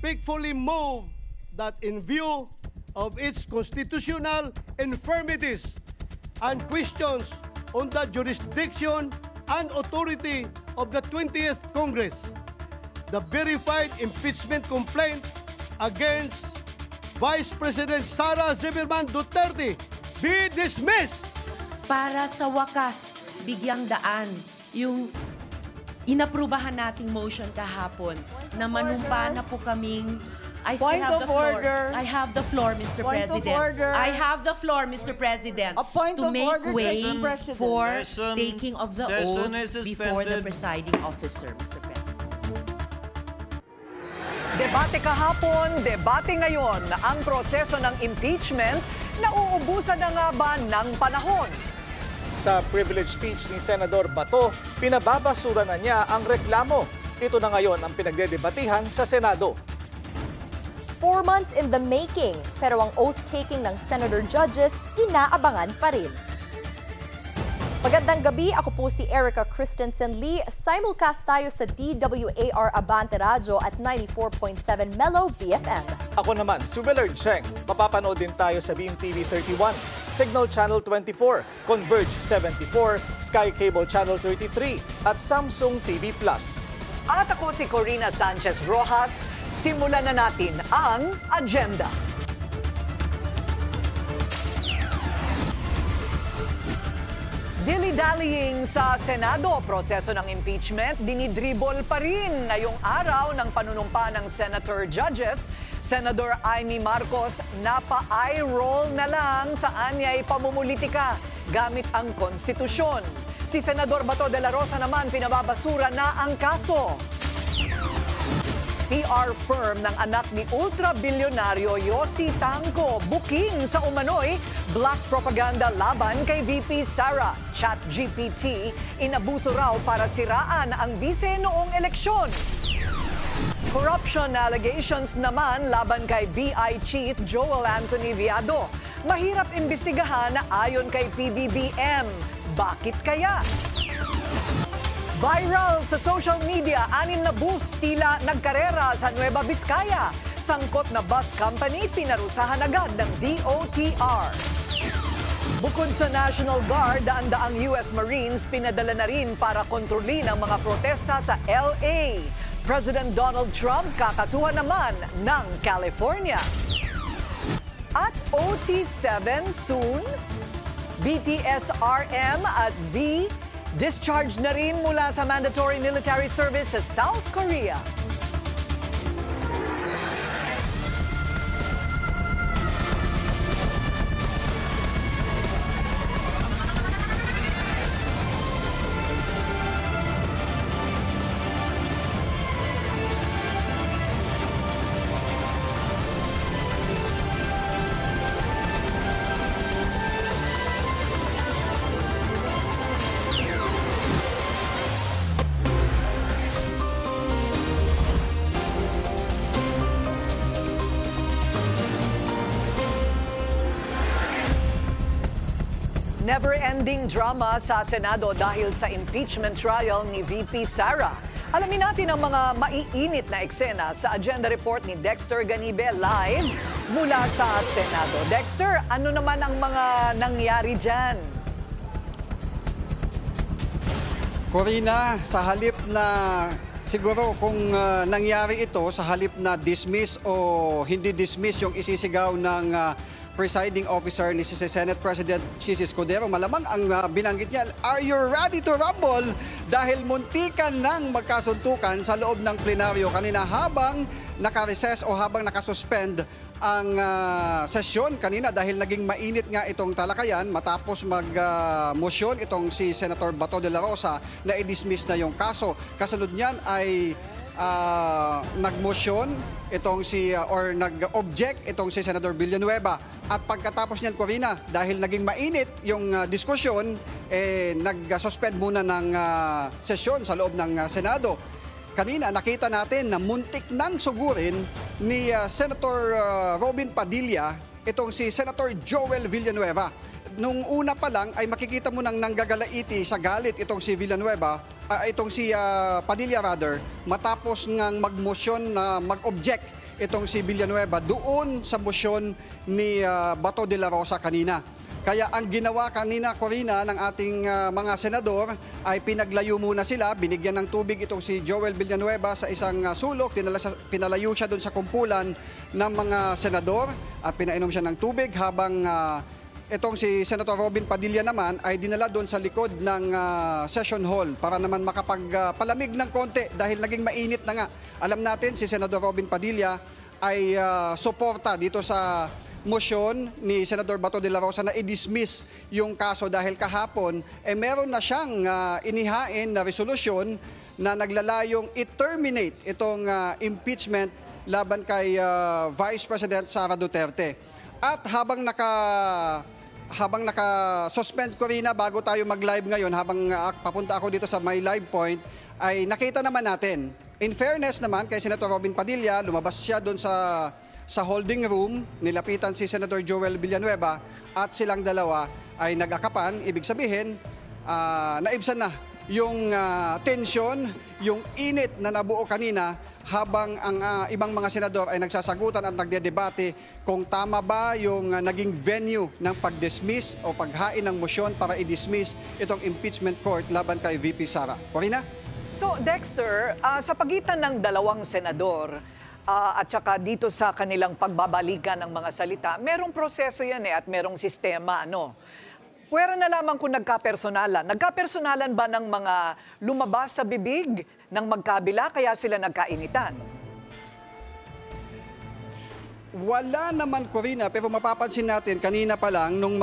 respectfully move that in view of its constitutional infirmities and questions on the jurisdiction and authority of the 20th Congress, the verified impeachment complaint against Vice President Sara Zimmerman Duterte be dismissed. Para sa wakas, bigyang daan yung inaprubahan nating motion kahapon na manumpa na po kaming I still Point have of the floor. order. I have the floor, Mr. Point of President. order. I have the floor, Mr. President. A point to of make order, way Mr. President. for Session- taking of the session oath is before the suspended. presiding officer, Mr. President. Debate kahapon, debate ngayon. Ang proseso ng impeachment, nauubusan na nga ba ng panahon? Sa privilege speech ni Senador Bato, pinababasura na niya ang reklamo. Ito na ngayon ang pinagdedebatihan sa Senado. 4 months in the making, pero ang oath-taking ng Senator Judges inaabangan pa rin. Magandang gabi, ako po si Erica Christensen Lee. Simulcast tayo sa DWAR Abante Radio at 94.7 Mellow BFM. Ako naman, si Willard Cheng. Mapapanood din tayo sa Beam TV 31, Signal Channel 24, Converge 74, Sky Cable Channel 33 at Samsung TV Plus. At ako si Corina Sanchez Rojas. Simulan na natin ang agenda. Dilly-dallying sa Senado, proseso ng impeachment, dinidribble pa rin ngayong araw ng panunumpa ng Senator Judges. Senador Amy Marcos, napa-eye roll na lang sa anyay pamumulitika gamit ang konstitusyon. Si Senador Bato de la Rosa naman pinababasura na ang kaso. PR firm ng anak ni ultra-bilyonaryo Yossi Tanco booking sa umano'y black propaganda laban kay VP Sara. ChatGPT, inabuso raw para siraan ang bise noong eleksyon. Corruption allegations naman laban kay BI Chief Joel Anthony Viado. Mahirap imbestigahan ayon kay PBBM. Bakit kaya? Viral sa social media, 6 na bus tila nagkarera sa Nueva Vizcaya. Sangkot na bus company, pinarusahan agad ng DOTR. Bukod sa National Guard, daan-daang US Marines pinadala na rin para kontrolin ang mga protesta sa LA. President Donald Trump kakasuhan naman ng California. At OT7 soon, BTS RM at V discharge na rin mula sa mandatory military service sa South Korea. Never-ending drama sa Senado dahil sa impeachment trial ni VP Sara. Alamin natin ang mga maiinit na eksena sa agenda report ni Dexter Ganibe live mula sa Senado. Dexter, ano naman ang mga nangyari dyan? Corina, sa halip na siguro kung nangyari ito, sa halip na dismiss o hindi dismiss yung isisigaw ng presiding officer ni si Senate President Chis Escudero, malamang ang binanggit niya, are you ready to rumble? Dahil muntikan ng magkasuntukan sa loob ng plenaryo kanina habang naka-recess o habang nakasuspend ang sesyon kanina dahil naging mainit nga itong talakayan matapos mag-motion itong si Senator Bato de la Rosa na i-dismiss na yung kaso. Kasunod niyan ay nag-motion itong or nag-object itong si Senador Villanueva. At pagkatapos niyan, Corina, dahil naging mainit yung diskusyon, nag-suspend muna ng sesyon sa loob ng Senado. Kanina, nakita natin na muntik nang sugurin ni Senator Robin Padilla itong si Senator Joel Villanueva. Nung una pa lang ay makikita mo nang nanggagalaiti sa galit itong si Villanueva, itong si Padilla rather, matapos ngang mag-motion na mag-object itong si Villanueva doon sa motion ni Bato de la Rosa kanina. Kaya ang ginawa kanina, Corina, ng ating mga senador ay pinaglayo muna sila, binigyan ng tubig itong si Joel Villanueva sa isang sulok, pinalayo siya doon sa kumpulan ng mga senador at pinainom siya ng tubig habang itong si Senator Robin Padilla naman ay dinala doon sa likod ng session hall para naman makapagpalamig ng konti dahil naging mainit na nga. Alam natin si Senator Robin Padilla ay suporta dito sa motion ni Senator Bato de la Rosa na i-dismiss yung kaso dahil kahapon meron na siyang inihain na resolusyon na naglalayong i-terminate itong impeachment laban kay Vice President Sara Duterte. At habang naka-suspend ko rin na bago tayo mag-live ngayon, habang papunta ako dito sa my live point, ay nakita naman natin. In fairness naman kay Senator Robin Padilla, lumabas siya doon sa holding room, nilapitan si Senator Joel Villanueva at silang dalawa ay nag-akapan. Ibig sabihin, naibsan na yung tensyon, yung init na nabuo kanina habang ang ibang mga senador ay nagsasagutan at nagdedebate kung tama ba yung naging venue ng pag-dismiss o paghain ng motion para i-dismiss itong impeachment court laban kay VP Sara. Corina? So Dexter, sa pagitan ng dalawang senador, at saka dito sa kanilang pagbabalikan ng mga salita, merong proseso yan at merong sistema, ano? Pwera na lamang kung nagkapersonalan. Nagkapersonalan ba ng mga lumabas sa bibig ng magkabila kaya sila nagkainitan? Wala naman, Corina, pero mapapansin natin kanina pa lang nung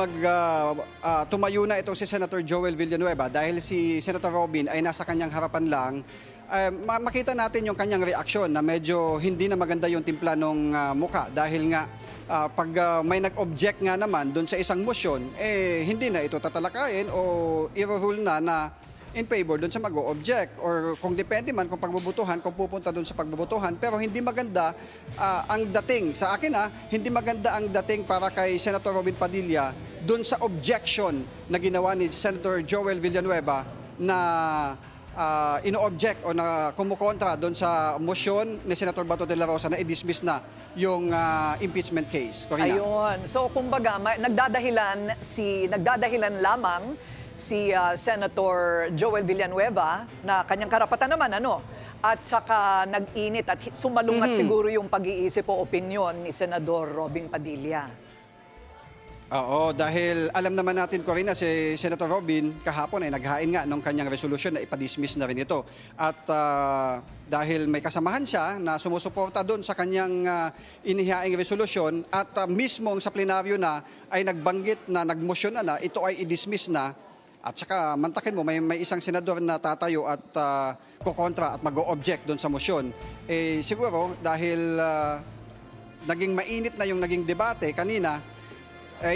tumayo na itong si Senator Joel Villanueva dahil si Senator Robin ay nasa kanyang harapan lang, makita natin yung kanyang reaksyon na medyo hindi na maganda yung timpla ng mukha dahil nga pag may nag-object nga naman doon sa isang motion, hindi na ito tatalakayin o i-rule na in favor doon sa mag-o-object or kung depende man kung pagbubutuhan, kung pupunta doon sa pagbubutuhan. Pero hindi maganda ang dating, sa akin hindi maganda ang dating para kay Senator Robin Padilla doon sa objection na ginawa ni Senator Joel Villanueva na ino-object o na kumukontra doon sa motion ni Senator Bato de la Rosa na i-dismiss na yung impeachment case. Corina? Ayun. So kumbaga, nagdadahilan lamang si Senator Joel Villanueva na kanyang karapatan naman, at saka nag-init at sumalungat siguro yung pag-iisip o opinyon ni Senador Robin Padilla. Oo, dahil alam naman natin, Corina, si Senator Robin kahapon ay naghain nga ng kanyang resolusyon na ipadismiss na rin ito. At dahil may kasamahan siya na sumusuporta doon sa kanyang inihaing resolusyon at mismong sa plenaryo na ay nagbanggit na nagmosyon na ito ay i-dismiss na. At saka mantakin mo, may isang senador na tatayo at kukontra at mag-o-object doon sa motion. Siguro dahil naging mainit na yung naging debate kanina,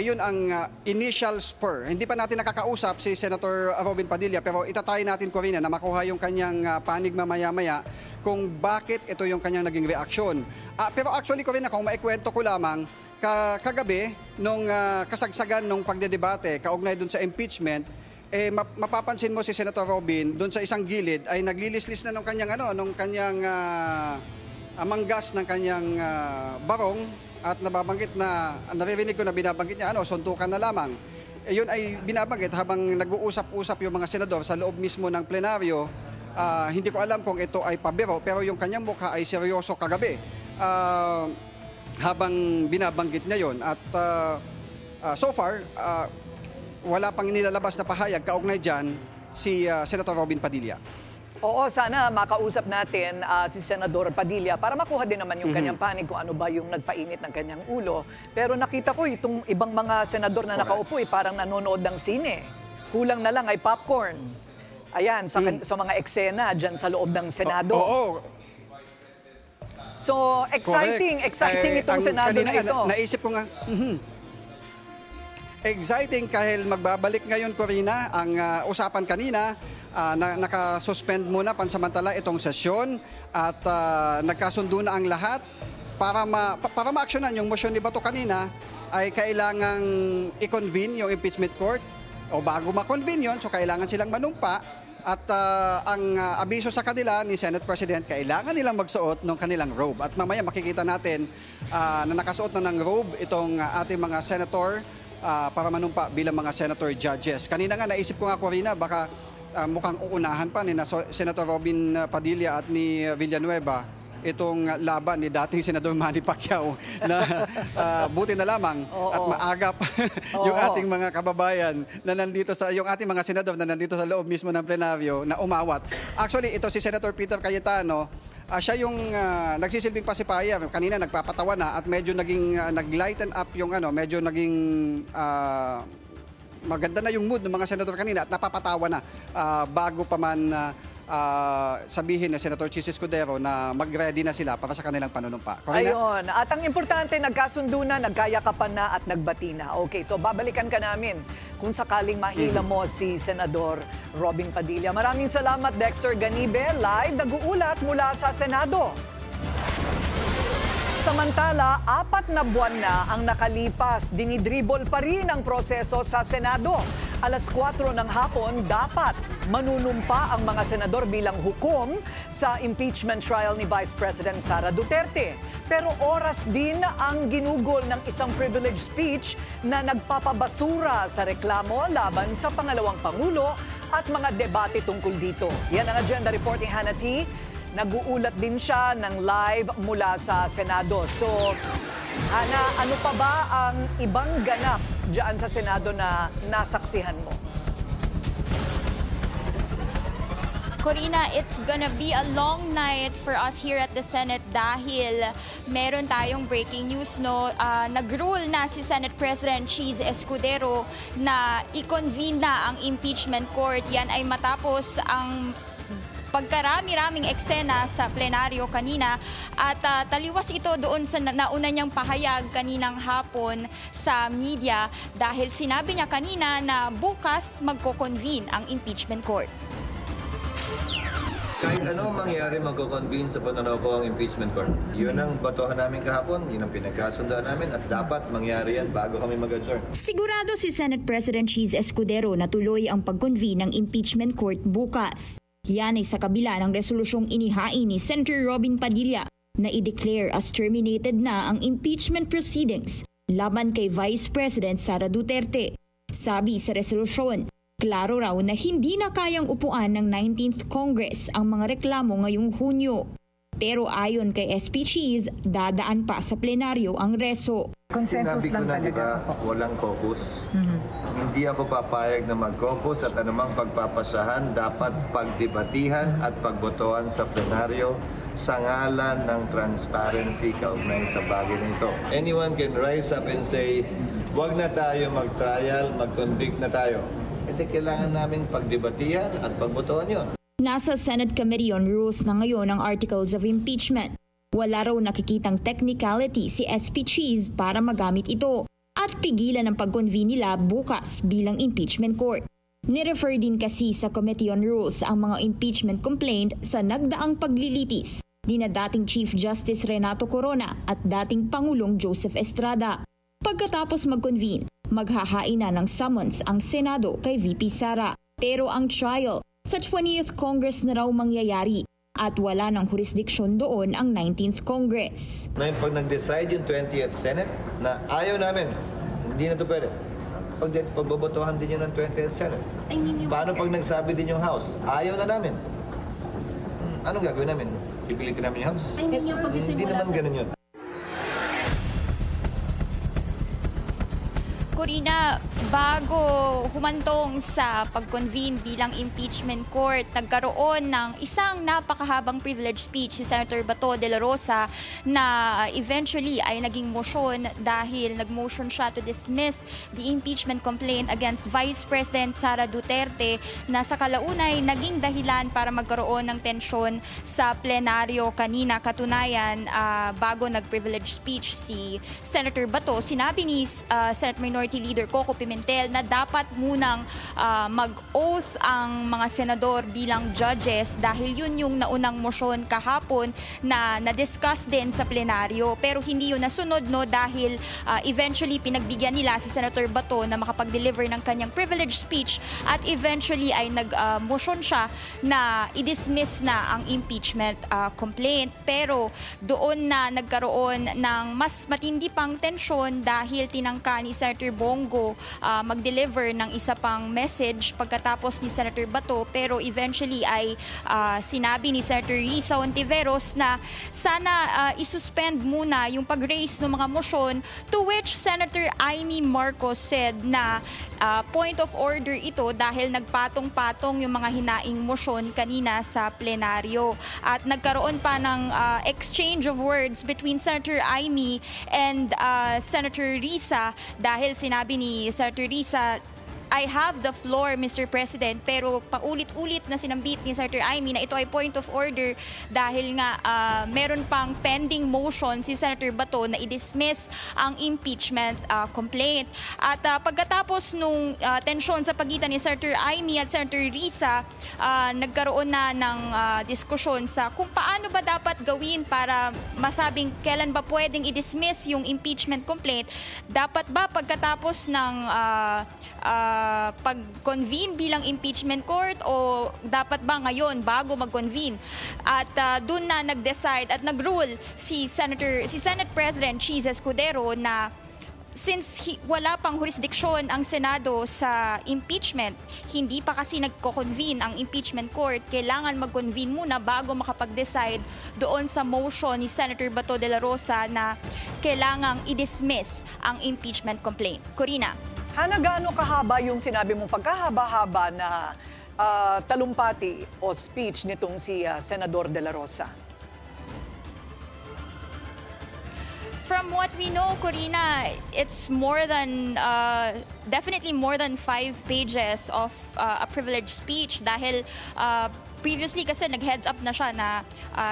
yun ang initial spur. Hindi pa natin nakakausap si Senator Robin Padilla pero itatry natin, Corina, na makuha yung kanyang panig mamaya-maya kung bakit ito yung kanyang naging reaksyon. Pero actually, Corina, kung maikwento ko lamang, kagabi, nung kasagsagan ng pagdedebate, kaugnay dun sa impeachment, mapapansin mo si Senator Robin doon sa isang gilid ay naglilislis na nung kanyang manggas ng kanyang barong at nababanggit na naririnig ko na binabanggit niya suntukan na lamang. Yun ay binabanggit habang nag-uusap-usap yung mga senador sa loob mismo ng plenaryo. Hindi ko alam kung ito ay pabiro pero yung kanyang mukha ay seryoso kagabi habang binabanggit niya yon. At so far wala pang nilalabas na pahayag kaugnay dyan si Senator Robin Padilla. Oo, sana makausap natin si Senador Padilla para makuha din naman yung kanyang panig kung ano ba yung nagpainit ng kanyang ulo. Pero nakita ko itong ibang mga senador na nakaupo parang nanonood ng sine. Kulang na lang ay popcorn. Ayan, sa mga eksena dyan sa loob ng Senado. So, exciting itong Senado na ito. Naisip ko nga, exciting dahil magbabalik ngayon, Corina, ang usapan kanina, nakasuspend muna pansamantala itong sesyon at nagkasundo na ang lahat para ma-actionan yung motion ni Bato kanina ay kailangang i-convene yung impeachment court o bago ma-convene yun, so kailangan silang manumpa At ang abiso sa kanila ni Senate President, kailangan nilang magsuot ng kanilang robe. At mamaya makikita natin na nakasuot na ng robe itong ating mga senator para manumpa bilang mga senator judges. Kanina nga naisip ko nga, Corina, baka mukhang uunahan pa ni Senator Robin Padilla at ni Villanueva itong laban ni dating Senador Manny Pacquiao na buti na lamang at maagap yung ating mga kababayan na nandito yung ating mga senador na nandito sa loob mismo ng plenaryo na umawat. Actually, ito si Senator Peter Cayetano, siya yung nagsisilbing pacifier. Kanina nagpapatawa na at medyo naging naglighten up yung medyo naging maganda na yung mood ng mga senador kanina at napapatawa na bago pa man sabihin na Senator Chis Escudero na mag-ready na sila para sa kanilang panunumpa. Corina? Ayun. At ang importante, nagkasundo na, nagkayakapan na at nagbati na. Okay, so babalikan ka namin kung sakaling mahila mo si Senador Robin Padilla. Maraming salamat, Dexter Ganibe. Live, nag-uulat mula sa Senado. Samantala, 4 na buwan na ang nakalipas, dinidribble pa rin ang proseso sa Senado. Alas 4 ng hapon, dapat manunumpa ang mga senador bilang hukom sa impeachment trial ni Vice President Sara Duterte. Pero oras din ang ginugol ng isang privilege speech na nagpapabasura sa reklamo laban sa pangalawang Pangulo at mga debate tungkol dito. Yan ang agenda report ni Hannah T. Nag-uulat din siya ng live mula sa Senado. So, Ana, ano pa ba ang ibang ganap dyan sa Senado na nasaksihan mo? Corina, it's gonna be a long night for us here at the Senate dahil meron tayong breaking news, no? Nag-rule na si Senate President Chis Escudero na i-convene na ang impeachment court. Yan ay matapos ang pagkarami-raming eksena sa plenaryo kanina at taliwas ito doon sa nauna niyang pahayag kaninang hapon sa media dahil sinabi niya kanina na bukas magko-convene ang impeachment court. Kahit ano mangyari, magko-convene sa pananaw ko ang impeachment court. Yun ang batohan namin kahapon, yun ang pinagkasundoan namin at dapat mangyari yan bago kami mag-adjourn. Sigurado si Senate President Chis Escudero na tuloy ang pag-convene ng impeachment court bukas. Yan ay sa kabila ng resolusyong inihain ni Senator Robin Padilla na i-declare as terminated na ang impeachment proceedings laban kay Vice President Sara Duterte. Sabi sa resolusyon, klaro raw na hindi na kayang upuan ng 19th Congress ang mga reklamo ngayong Hunyo. Pero ayon kay SP Chis, dadaan pa sa plenaryo ang reso. Sinabi ko na, diba, walang caucus. Hindi ako papayag na mag-caucus at anumang pagpapasahan dapat pagdebatihan at pagbotohan sa plenaryo sa ngalan ng transparency kaugnay sa bagay na ito. Anyone can rise up and say, wag na tayo mag-trial, mag-convict na tayo. Ito kailangan namin pagdebatihan at pagbotohan yun. Nasa Senate Committee on Rules na ngayon ang Articles of Impeachment. Wala raw nakikitang technicality si SP Chis para magamit ito at pigilan ang pag-convene nila bukas bilang impeachment court. Nirefer din kasi sa Committee on Rules ang mga impeachment complaint sa nagdaang paglilitis ni na dating Chief Justice Renato Corona at dating Pangulong Joseph Estrada. Pagkatapos mag-convene, maghahain na ng summons ang Senado kay VP Sara. Pero ang trial sa 20th Congress na raw mangyayari at wala ng jurisdiksyon doon ang 19th Congress. Ngayon, pag nag-decide yung 20th Senate na ayaw namin, hindi na ito pwede. Pagbobotohan din yun ng 20th Senate. Paano pag nagsabi din yung House? Ayaw na namin. Anong gagawin namin? Pipilitin namin yung House? Hindi naman ganun yun. Corina, bago humantong sa pag-convene bilang impeachment court, nagkaroon ng isang napakahabang privilege speech si Senator Bato de la Rosa na eventually ay naging motion dahil nag-motion siya to dismiss the impeachment complaint against Vice President Sara Duterte na sa kalaunay naging dahilan para magkaroon ng tensyon sa plenaryo kanina. Katunayan, bago nag-privilege speech si Senator Bato, sinabi ni Senate Minority Majority Leader Coco Pimentel na dapat munang mag-oath ang mga senador bilang judges dahil yun yung naunang motion kahapon na na-discuss din sa plenaryo. Pero hindi yun nasunod, no, dahil eventually pinagbigyan nila si Senator Bato na makapag-deliver ng kanyang privilege speech at eventually ay nag-motion siya na i-dismiss na ang impeachment complaint. Pero doon na nagkaroon ng mas matindi pang tensyon dahil tinangka ni Senator Bongo mag-deliver ng isa pang message pagkatapos ni Senator Bato, pero eventually ay sinabi ni Senator Risa Hontiveros na sana isuspend muna yung pag-raise ng mga motion, to which Senator Amy Marcos said na point of order ito dahil nagpatong-patong yung mga hinaing motion kanina sa plenaryo. At nagkaroon pa ng exchange of words between Senator Amy and Senator Risa dahil sinabi ni Senator Risa, I have the floor, Mr. President, pero paulit-ulit na sinambit ni Senator Amy na ito ay point of order dahil nga meron pang pending motion si Senator Bato na i-dismiss ang impeachment complaint. At pagkatapos nung tensyon sa pagitan ni Senator Amy at Senator Risa, nagkaroon na ng diskusyon sa kung paano ba dapat gawin para masabing kailan ba pwedeng i-dismiss yung impeachment complaint. Dapat ba pagkatapos ng pag-convene bilang impeachment court o dapat ba ngayon bago mag-convene? At doon na nag-decide at nag-rule si Senate President Cheese Escudero na since wala pang jurisdiction ang Senado sa impeachment, hindi pa kasi nagko-convene ang impeachment court, kailangan mag-convene muna bago makapag-decide doon sa motion ni Senator Bato de la Rosa na kailangang i-dismiss ang impeachment complaint. Corina. Hana, gaano kahaba yung sinabi mong pagkahaba-haba na talumpati o speech nitong si Senador de la Rosa? From what we know, Corina, it's more than, definitely more than 5 pages of a privileged speech dahil previously kasi nag-heads up na siya na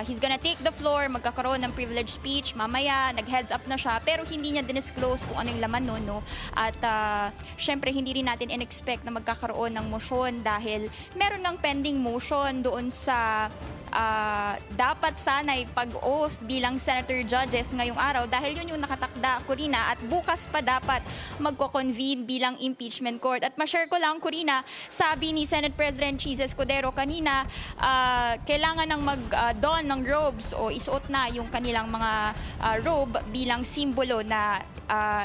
he's gonna take the floor, magkakaroon ng privilege speech, mamaya nag-heads up na siya, pero hindi niya dinisclose kung ano yung laman nun, no? At syempre hindi rin natin in-expect na magkakaroon ng motion dahil meron ng pending motion doon sa dapat sana'y pag-oath bilang senator judges ngayong araw dahil yun yung nakatakda, Corina, at bukas pa dapat magko-convene bilang impeachment court. At ma-share ko lang, Corina, sabi ni Senate President Cheese Escudero kanina, kailangan ng mag-don ng robes o isuot na yung kanilang mga robe bilang simbolo na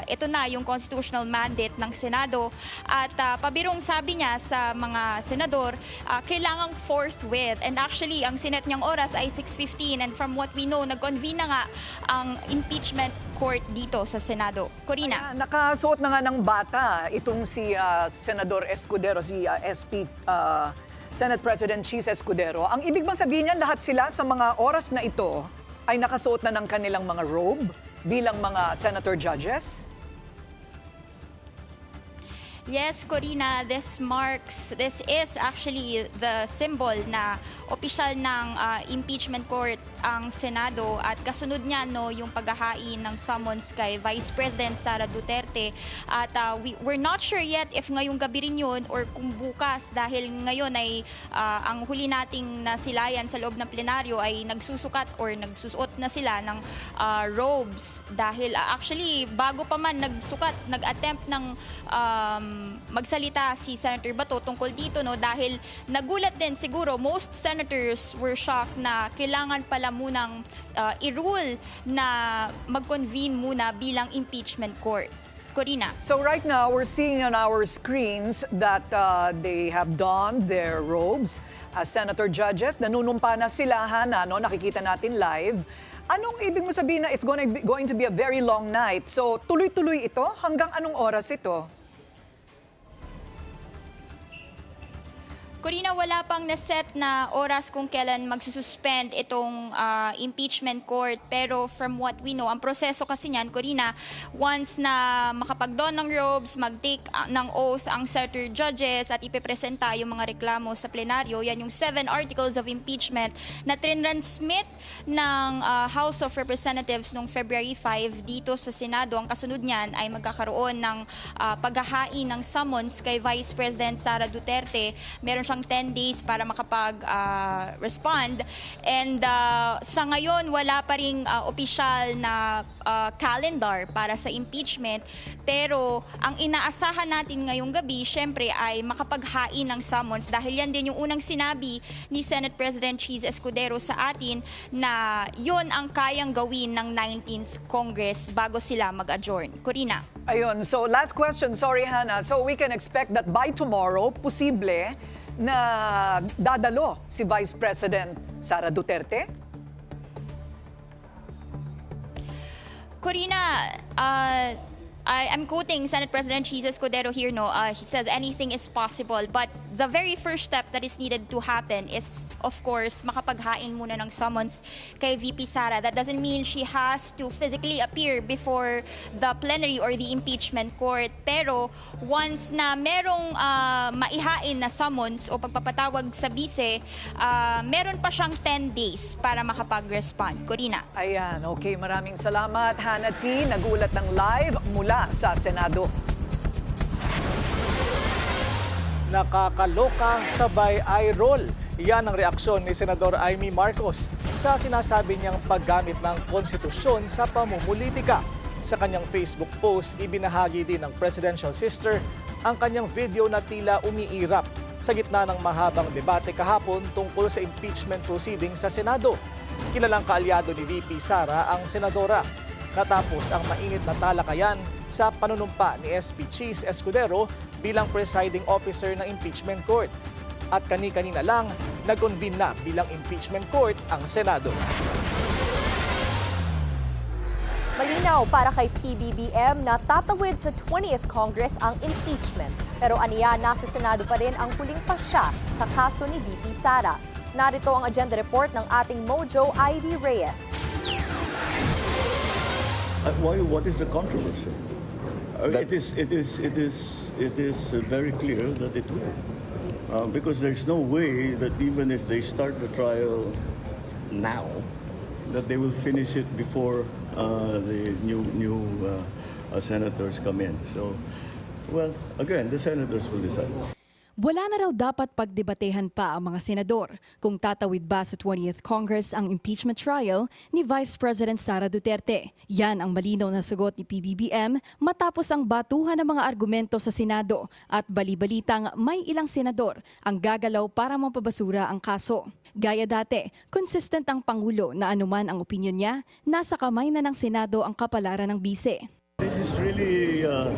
ito na yung constitutional mandate ng Senado. At pabirong sabi niya sa mga senador, kailangang forthwith. And actually, ang Senate niyang oras ay 6:15 and from what we know, nag-convene na nga ang impeachment court dito sa Senado. Corina. Nakasuot na nga ng bata itong si Senador Escudero, si Senate President Cheese Escudero. Ang ibig bang sabihin niya, lahat sila sa mga oras na ito ay nakasuot na ng kanilang mga robe bilang mga senator judges? Yes, Corina, this is actually the symbol na opisyal ng impeachment court ang Senado at kasunod niya no yung paghahain ng summons kay Vice President Sara Duterte at we're not sure yet if ngayong gabi rin yun or kung bukas dahil ngayon ay ang huli nating nasilayan sa loob ng plenaryo ay nagsusukat or nagsusuot na sila ng robes dahil actually bago pa man nag-attempt ng magsalita si Senator Bato tungkol dito no dahil nagulat din siguro most senators were shocked na kailangan pala munang i-rule na mag-convene muna bilang impeachment court. Corina. So right now we're seeing on our screens that they have donned their robes as senator judges. Nanunumpa na sila, Hana, no? Nakikita natin live. Anong ibig mo sabihin na it's going to be a very long night? So tuloy-tuloy ito? Hanggang anong oras ito? Corina, wala pang naset na oras kung kailan magsususpend itong impeachment court. Pero from what we know, ang proseso kasi niyan, Corina, once na makapag-don ng robes, mag-take ng oath ang certain judges at ipipresenta yung mga reklamo sa plenaryo, yan yung 7 articles of impeachment na trinransmit ng House of Representatives noong February 5 dito sa Senado. Ang kasunod niyan ay magkakaroon ng paghahain ng summons kay Vice President Sara Duterte. Meron siyang 10 days para makapag-respond. And sa ngayon, wala pa ring opisyal na calendar para sa impeachment. Pero ang inaasahan natin ngayong gabi, syempre ay makapaghain ng summons dahil yan din yung unang sinabi ni Senate President Cheese Escudero sa atin na yon ang kayang gawin ng 19th Congress bago sila mag-adjourn. Corina. Ayun, so last question, sorry Hannah. So we can expect that by tomorrow, posible na dadalo si Vice President Sara Duterte? Corina, I'm quoting Senate President Cheese Escudero here. He says anything is possible, but the very first step that is needed to happen is, of course, makapaghain muna ng summons kay VP Sara. That doesn't mean she has to physically appear before the plenary or the impeachment court. Pero once na merong maihain na summons o pagpapatawag sa bise, meron pa siyang 10 days para makapag-respond. Corina. Ayan, okay. Maraming salamat, Hannah T. Nagulat ng live mula sa Senado. Nakakaloka sabay eye roll. Yan ang reaksyon ni Senador Amy Marcos sa sinasabi niyang paggamit ng konstitusyon sa pamumulitika. Sa kanyang Facebook post, ibinahagi din ng presidential sister ang kanyang video na tila umiirap sa gitna ng mahabang debate kahapon tungkol sa impeachment proceedings sa Senado. Kilalang kaalyado ni VP Sara ang senadora. Natapos ang mainit na talakayan sa panunumpa ni SP Cheese Escudero bilang presiding officer ng impeachment court. At kani-kanina lang, nag-convene na bilang impeachment court ang Senado. Malinaw para kay PBBM na tatawid sa 20th Congress ang impeachment. Pero aniya, nasa Senado pa rin ang huling pasya sa kaso ni VP Sara. Narito ang agenda report ng ating Mojo Ivy Reyes. What is the controversy? It is very clear that it will, because there's no way that even if they start the trial now, that they will finish it before the new senators come in. So, well, again, the senators will decide. Wala na raw dapat pagdebatehan pa ang mga senador kung tatawid ba sa 20th Congress ang impeachment trial ni Vice President Sara Duterte. Yan ang malinaw na sagot ni PBBM matapos ang batuhan ng mga argumento sa Senado at bali-balitang may ilang senador ang gagalaw para mapabasura ang kaso. Gaya dati, consistent ang Pangulo na anuman ang opinyon niya, nasa kamay na ng Senado ang kapalaran ng bise. This is really a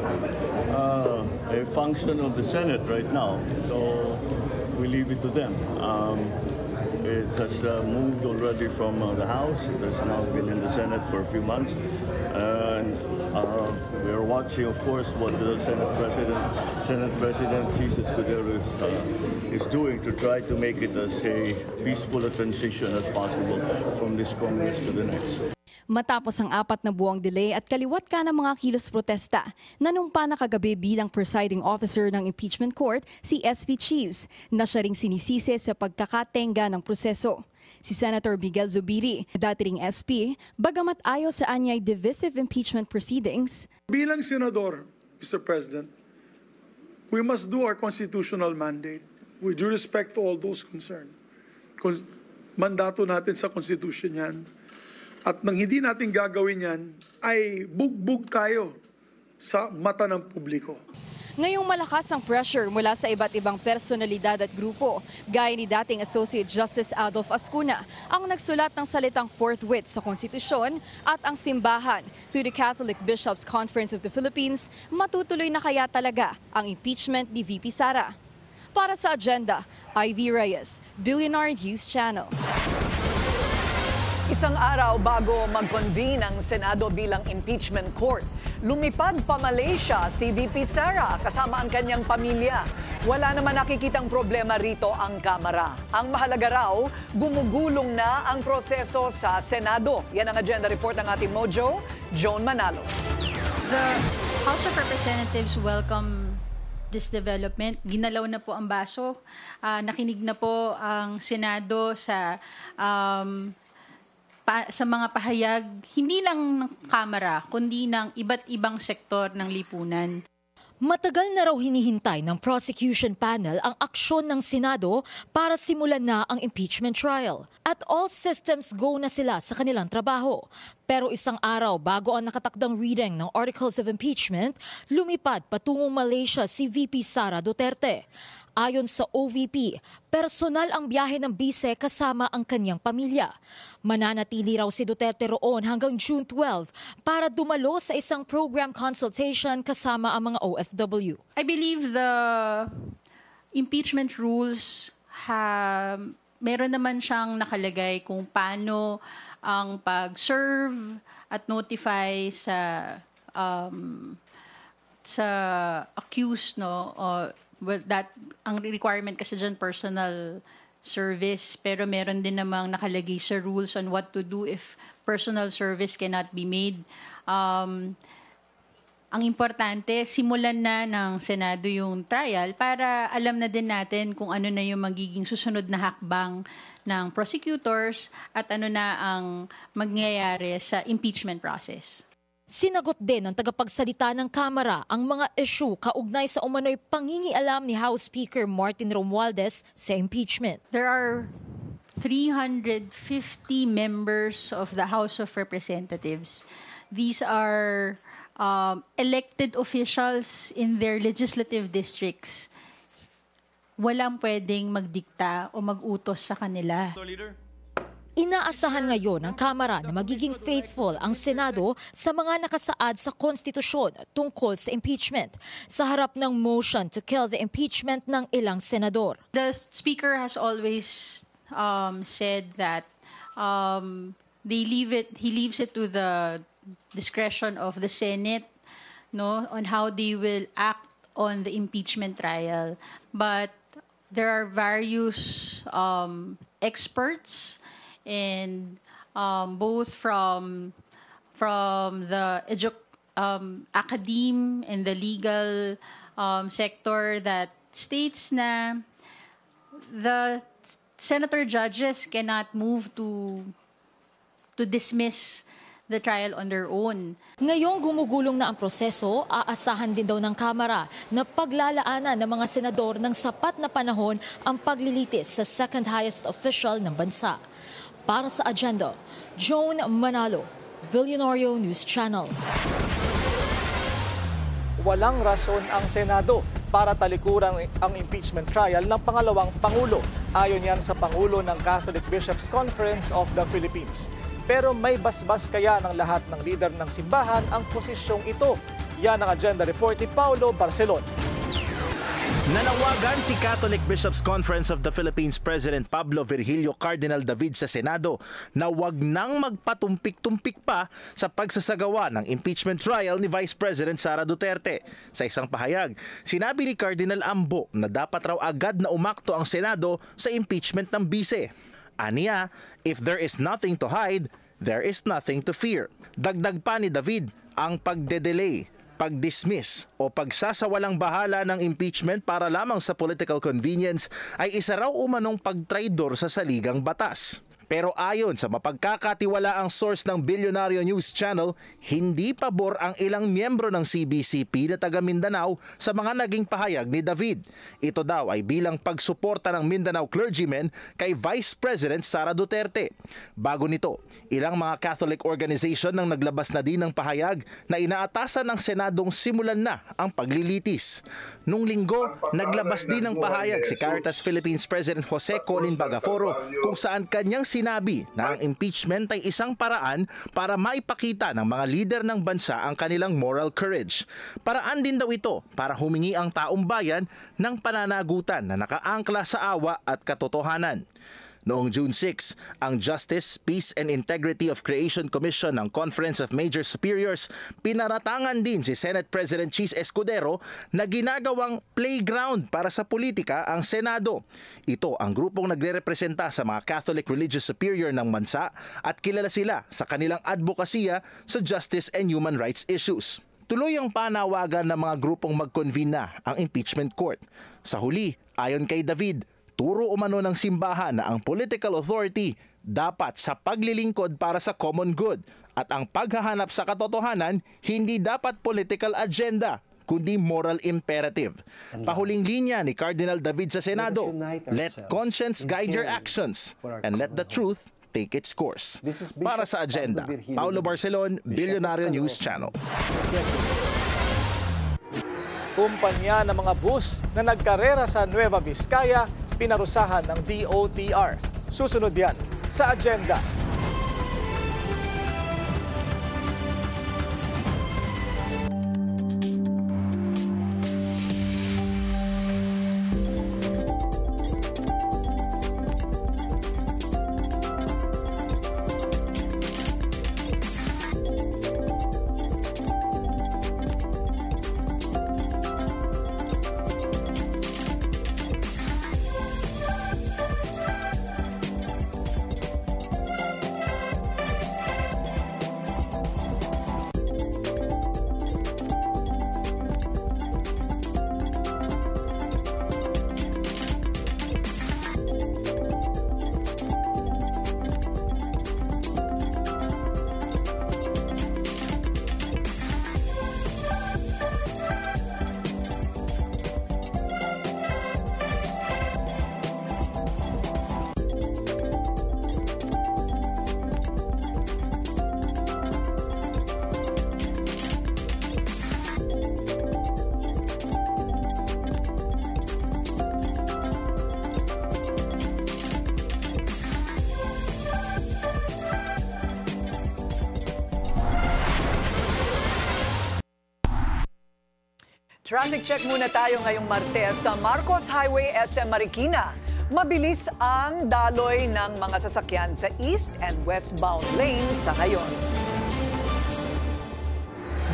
function of the Senate right now, so we leave it to them. It has moved already from the House. It has now been in the Senate for a few months, and we are watching, of course, what the Senate President Cheese Escudero is doing to try to make it as a peaceful a transition as possible from this Congress to the next. Matapos ang 4 na buwang delay at kaliwat ka ng mga kilos protesta, nanumpa na kagabi bilang presiding officer ng impeachment court si SP Cheese na siya ring sinisisi sa pagkakatenga ng proseso. Si Senator Miguel Zubiri, dati ring SP, bagamat ayaw sa anyay divisive impeachment proceedings. Bilang senador, Mr. President, we must do our constitutional mandate with due respect to all those concerned. Mandato natin sa Constitution yan. At nang hindi natin gagawin yan, ay bugbog tayo sa mata ng publiko. Ngayong malakas ang pressure mula sa iba't ibang personalidad at grupo, gaya ni dating Associate Justice Adolf Ascuna, ang nagsulat ng salitang forthwith sa konstitusyon at ang simbahan. Through the Catholic Bishops' Conference of the Philippines, matutuloy na kaya talaga ang impeachment ni VP Sara. Para sa agenda, Ivy Reyes, Billionaire News Channel. Isang araw bago mag-convene ang Senado bilang impeachment court, lumipad pa Malaysia si VP Sara kasama ang kanyang pamilya. Wala naman nakikitang problema rito ang Kamara. Ang mahalaga raw, gumugulong na ang proseso sa Senado. Yan ang agenda report ng ating Mojo, Joan Manalo. The House of Representatives welcome this development. Ginalaw na po ang baso. Nakinig na po ang Senado sa mga pahayag, hindi lang ng Kamara, kundi ng iba't ibang sektor ng lipunan. Matagal na raw hinihintay ng prosecution panel ang aksyon ng Senado para simulan na ang impeachment trial. At all systems go na sila sa kanilang trabaho. Pero isang araw bago ang nakatakdang reading ng Articles of Impeachment, lumipad patungong Malaysia si VP Sara Duterte. Ayon sa OVP, personal ang biyahe ng bise kasama ang kanyang pamilya. Mananatili raw si Duterte roon hanggang June 12 para dumalo sa isang program consultation kasama ang mga OFW. I believe the impeachment rules meron naman siyang nakalagay kung paano ang pag-serve at notify sa accused, no, that ang requirement kasi dyan personal service, pero meron din namang nakalagay sa rules on what to do if personal service cannot be made. Ang importante, simulan na ng Senado yung trial para alam na din natin kung ano na yung magiging susunod na hakbang ng prosecutors at ano na ang mangyayari sa impeachment process. Sinagot din ng tagapagsalita ng Kamara ang mga issue kaugnay sa umano'y pangingialam ni House Speaker Martin Romualdez sa impeachment. There are 350 members of the House of Representatives. These are elected officials in their legislative districts. Walang pwedeng magdikta o mag-utos sa kanila. Inaasahan ngayon ng Kamara na magiging faithful ang Senado sa mga nakasaad sa konstitusyon tungkol sa impeachment sa harap ng motion to kill the impeachment ng ilang senador. The Speaker has always said that he leaves it to the discretion of the Senate, no, on how they will act on the impeachment trial. But there are various experts and both from the academe and the legal sector that states na the senator judges cannot move to dismiss the trial on their own. Ngayong gumugulong na ang proseso, aasahan din daw ng Kamara na paglalaanan ng mga senador ng sapat na panahon ang paglilitis sa second highest official ng bansa. Para sa agenda, Joan Manalo, Billionario News Channel. Walang rason ang Senado para talikuran ang impeachment trial ng pangalawang Pangulo. Ayon yan sa Pangulo ng Catholic Bishops' Conference of the Philippines. Pero may basbas kaya ng lahat ng lider ng simbahan ang posisyong ito. Yan ang agenda report ni Paulo Barcelon. Nanawagan si Catholic Bishops' Conference of the Philippines President Pablo Virgilio Cardinal David sa Senado na wag nang magpatumpik-tumpik pa sa pagsasagawa ng impeachment trial ni Vice President Sara Duterte. Sa isang pahayag, sinabi ni Cardinal Ambo na dapat raw agad na umakto ang Senado sa impeachment ng bise. Aniya, if there is nothing to hide, there is nothing to fear. Dagdag pa ni David, ang pagde-delay, pag-dismiss o pagsasawalang bahala ng impeachment para lamang sa political convenience ay isa raw umanong pagtraidor sa saligang batas. Pero ayon sa mapagkakatiwalaang source ng Billionario News Channel, hindi pabor ang ilang miyembro ng CBCP na taga Mindanao sa mga naging pahayag ni David. Ito daw ay bilang pagsuporta ng Mindanao clergymen kay Vice President Sara Duterte. Bago nito, ilang mga Catholic organization nang naglabas na din ng pahayag na inaatasan ng Senadong simulan na ang paglilitis. Nung linggo, naglabas din ng pahayag si Caritas Philippines President Jose Colin Bagaforo kung saan kanyang sinabi na ang impeachment ay isang paraan para maipakita ng mga lider ng bansa ang kanilang moral courage. Paraan din daw ito para humingi ang taong bayan ng pananagutan na nakaangkla sa awa at katotohanan. Noong June 6, ang Justice, Peace and Integrity of Creation Commission ng Conference of Major Superiors pinaratangan din si Senate President Cheese Escudero na ginagawang playground para sa politika ang Senado. Ito ang grupong nagrerepresenta sa mga Catholic Religious Superior ng bansa at kilala sila sa kanilang advokasya sa justice and human rights issues. Tuloy ang panawagan ng mga grupong mag-convene na ang impeachment court. Sa huli, ayon kay David, turo umano ng simbahan na ang political authority dapat sa paglilingkod para sa common good at ang paghahanap sa katotohanan hindi dapat political agenda kundi moral imperative. Pahuling linya ni Cardinal David sa Senado, let conscience guide your actions and let the truth take its course. Para sa agenda, Paulo Barcelon, Billionario News Channel. Kumpanya ng mga bus na nagkarera sa Nueva Vizcaya pinarusahan ng DOTR. Susunod yan sa agenda. Traffic check muna tayo ngayong Martes sa Marcos Highway, SM Marikina. Mabilis ang daloy ng mga sasakyan sa east and westbound lanes sa ngayon.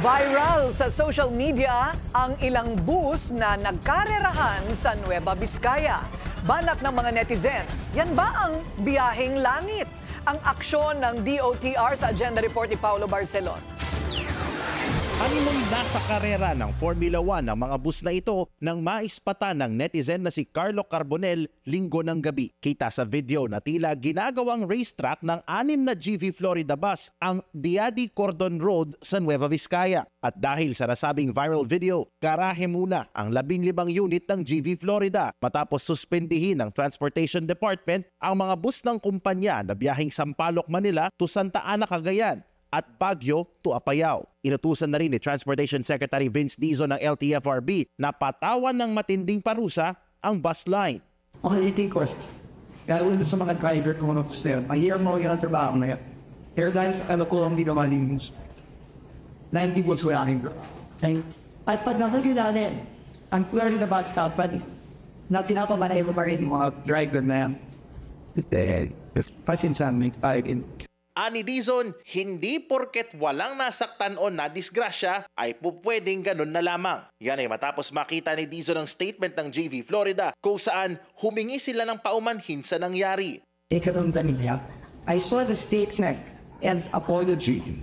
Viral sa social media ang ilang bus na nagkarerahan sa Nueva Vizcaya. Banat ng mga netizen, yan ba ang biyaheng langit? Ang aksyon ng DOTR sa Agenda Report ni Paulo Barcelon. Aninong nasa karera ng Formula 1 ang mga bus na ito nang maispatan ng netizen na si Carlo Carbonel linggo ng gabi. Kita sa video na tila ginagawang racetrack ng 6 na GV Florida bus ang Diadi Cordon Road sa Nueva Vizcaya. At dahil sa nasabing viral video, garahe muna ang 15 unit ng GV Florida matapos suspendihin ng Transportation Department ang mga bus ng kumpanya na biyaheng Sampaloc, Manila to Santa Ana, Cagayan at Baguio to Apayao. Inutusan na rin ni Transportation Secretary Vince Dizon ng LTFRB na patawan ng matinding parusa ang bus line. Makaliting ko, gagawin sa mga driver kung ano gusto yun. Mahirap mo yung trabaho na yan. Airlines, ano ko lang hindi naman yung 90 was wearing. At pag nakaginanin, ang Florida Bus Company na tinapamanay ko pa rin mga driver na yan. Pasinsan may tayo in. Ani Dizon, hindi porket walang nasaktan o nadisgrasya ay pupwedeng ganun na lamang. Yan ay matapos makita ni Dizon ang statement ng GV Florida kung saan humingi sila ng paumanhin sa nangyari. I saw the statement as apology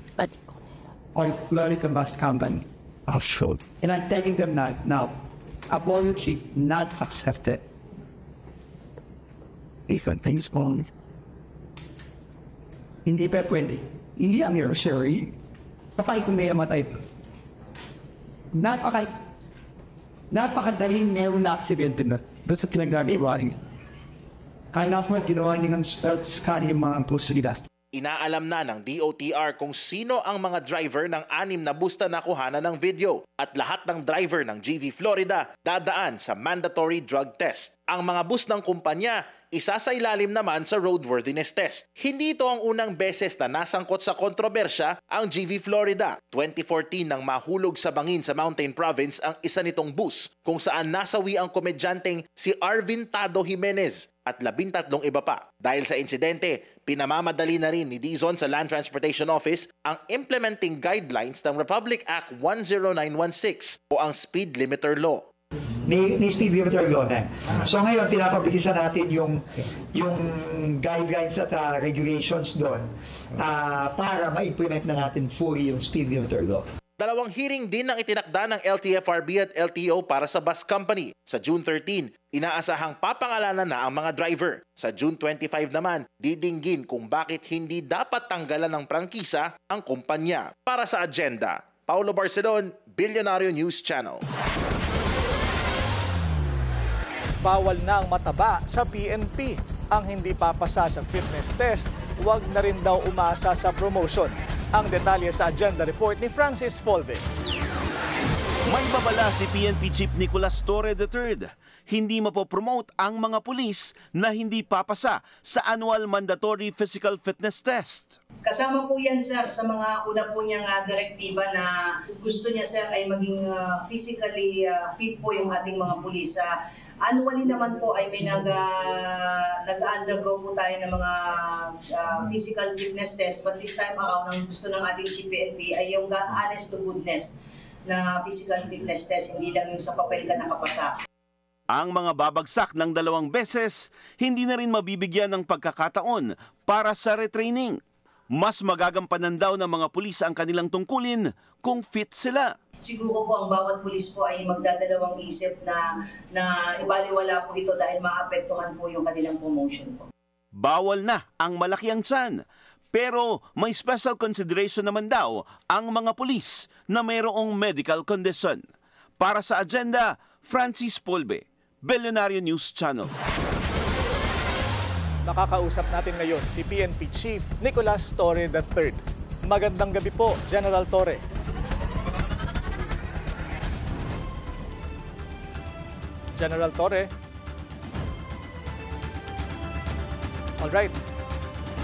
on Florida Bus Company. And I'm telling them that now, apology not accepted. If things wrong, hindi pa pwede. Hindi ang sorry. Kapag kung may amatay pa. Napakadaling meron na aksidente na. Doon sa pinagagawa niya. Kaya naman ginawa niya ng scan yung mga posibilidad. Inaalam na ng DOTR kung sino ang mga driver ng 6 na bus na nakuhanan ng video at lahat ng driver ng GV Florida dadaan sa mandatory drug test. Ang mga bus ng kumpanya, isasailalim naman sa roadworthiness test. Hindi ito ang unang beses na nasangkot sa kontrobersya ang GV Florida. 2014 nang mahulog sa bangin sa Mountain Province ang isa nitong bus kung saan nasawi ang komedyanteng si Arvin Tado Jimenez at 13 iba pa. Dahil sa insidente, pinamamadali na rin ni Dizon sa Land Transportation Office ang implementing guidelines ng Republic Act 10916 o ang Speed Limiter Law. Ni speed limiter law na. So ngayon, pinapabilisan natin yung guidelines at regulations doon para ma-implement na natin fully yung speed limiter law. Dalawang hearing din ang itinakda ng LTFRB at LTO para sa bus company. Sa June 13, inaasahang papangalanan na ang mga driver. Sa June 25 naman, didinggin kung bakit hindi dapat tanggalan ng prangkisa ang kumpanya. Para sa agenda, Paulo Barcelon, Billionario News Channel. Bawal na ang mataba sa PNP. Ang hindi papasa sa fitness test, huwag na rin daw umasa sa promotion. Ang detalye sa agenda report ni Francis Folve. May babala si PNP Chief Nicolas Torre III. Hindi mapopromote ang mga pulis na hindi papasa sa annual mandatory physical fitness test. Kasama po yan, sir, sa mga una po niyang direktiba na gusto niya, sir, ay maging physically fit po yung ating mga pulis. Annually naman po ay may nag-undergo po tayo ng mga physical fitness test, but this time around ang gusto ng ating Chief PNP ay yung honest to goodness na physical fitness test, hindi lang yung sa papel ka nakapasa. Ang mga babagsak ng 2 beses, hindi na rin mabibigyan ng pagkakataon para sa retraining. Mas magagampanan daw ng mga pulis ang kanilang tungkulin kung fit sila. Siguro po ang bawat pulis po ay magdadalawang isip na ibaliwala po ito dahil maapektuhan po yung kanilang promotion po. Bawal na ang malaki ang tiyan. Pero may special consideration naman daw ang mga pulis na mayroong medical condition. Para sa agenda, Francis Polbe, Billionario News Channel. Nakakausap natin ngayon si PNP Chief Nicolas Torre III. Magandang gabi po, General Torre. General Torre. Alright.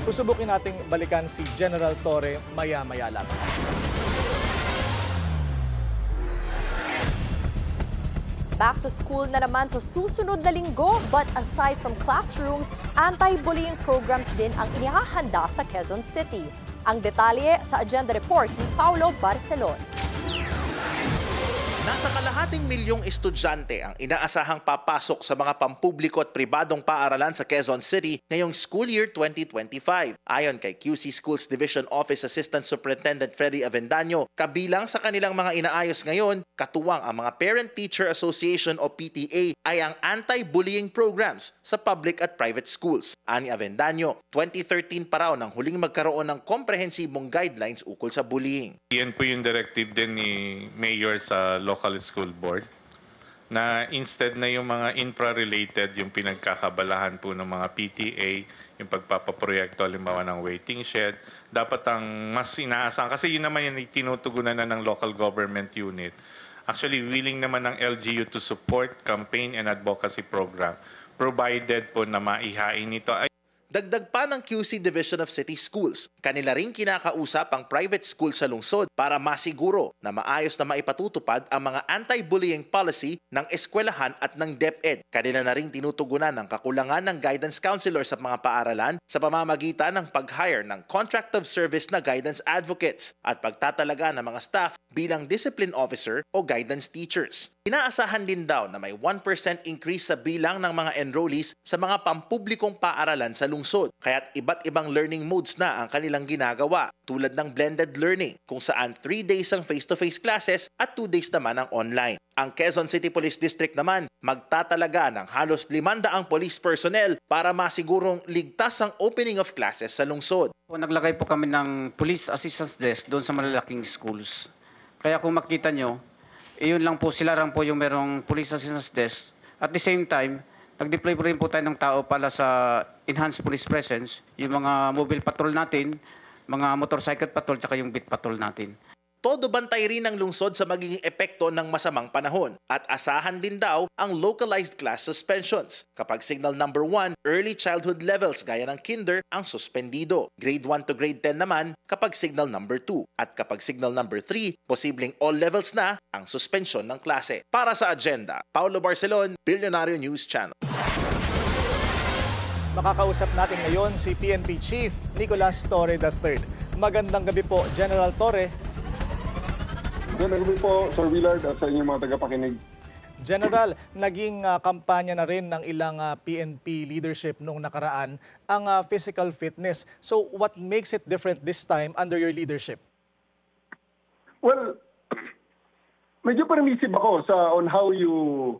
Susubukin nating balikan si General Torre maya-maya lang. Back to school na naman sa susunod na linggo, but aside from classrooms, anti-bullying programs din ang inihahanda sa Quezon City. Ang detalye sa agenda report ni Paulo Barcelon. Nasa kalahating milyong estudyante ang inaasahang papasok sa mga pampubliko at pribadong paaralan sa Quezon City ngayong school year 2025. Ayon kay QC Schools Division Office Assistant Superintendent Freddy Avendaño, kabilang sa kanilang mga inaayos ngayon, katuwang ang mga Parent-Teacher Association o PTA ay ang anti-bullying programs sa public at private schools. Ani Avendaño, 2013 pa raw nang huling magkaroon ng komprehensibong guidelines ukol sa bullying. Yan po yung directive din ni Mayor sa local school board na instead na yung mga infra-related, yung pinagkakabalahan po ng mga PTA, yung pagpapaproyekto halimbawa ng waiting shed, dapat ang mas inaasahan. Kasi yun naman yung tinutugunan na ng local government unit. Actually, willing naman ng LGU to support campaign and advocacy program, provided po na maihain ito. Dagdag pa ng QC Division of City Schools, kanila ring kinakausap ang private school sa lungsod para masiguro na maayos na maipatutupad ang mga anti-bullying policy ng eskwelahan at ng DepEd. Kanila na ring tinutugunan ng kakulangan ng guidance counselor sa mga paaralan sa pamamagitan ng pag-hire ng contract of service na guidance advocates at pagtatalaga ng mga staff bilang discipline officer o guidance teachers. Inaasahan din daw na may 1% increase sa bilang ng mga enrollees sa mga pampublikong paaralan sa lungsod. Kaya't iba't ibang learning modes na ang kanilang ginagawa, tulad ng blended learning, kung saan 3 days ang face-to-face classes at 2 days naman ang online. Ang Quezon City Police District naman magtatalaga ng halos 500 police personnel para masigurong ligtas ang opening of classes sa lungsod. Naglagay po kami ng police assistance desk doon sa malalaking schools. Kaya kung makita nyo, iyon lang po, sila lang po yung merong police assistance desk. At the same time, nag-deploy po rin po tayo ng tao pala sa enhanced police presence, yung mga mobile patrol natin, mga motorcycle patrol, tsaka yung beat patrol natin. Todo bantay rin ang lungsod sa magiging epekto ng masamang panahon at asahan din daw ang localized class suspensions. Kapag signal number 1, early childhood levels gaya ng kinder ang suspendido. Grade 1 to grade 10 naman kapag signal number 2. At kapag signal number 3, posibleng all levels na ang suspensyon ng klase. Para sa agenda, Paulo Barcelon, Billionario News Channel. Makakausap natin ngayon si PNP Chief Nicolas Torre III. Magandang gabi po, General Torre. Magandang gabi po, Sir Willard, at sa inyong mga tagapakinig. General, naging kampanya na rin ng ilang PNP leadership nung nakaraan ang physical fitness. So what makes it different this time under your leadership? Well, medyo permissive ako on how you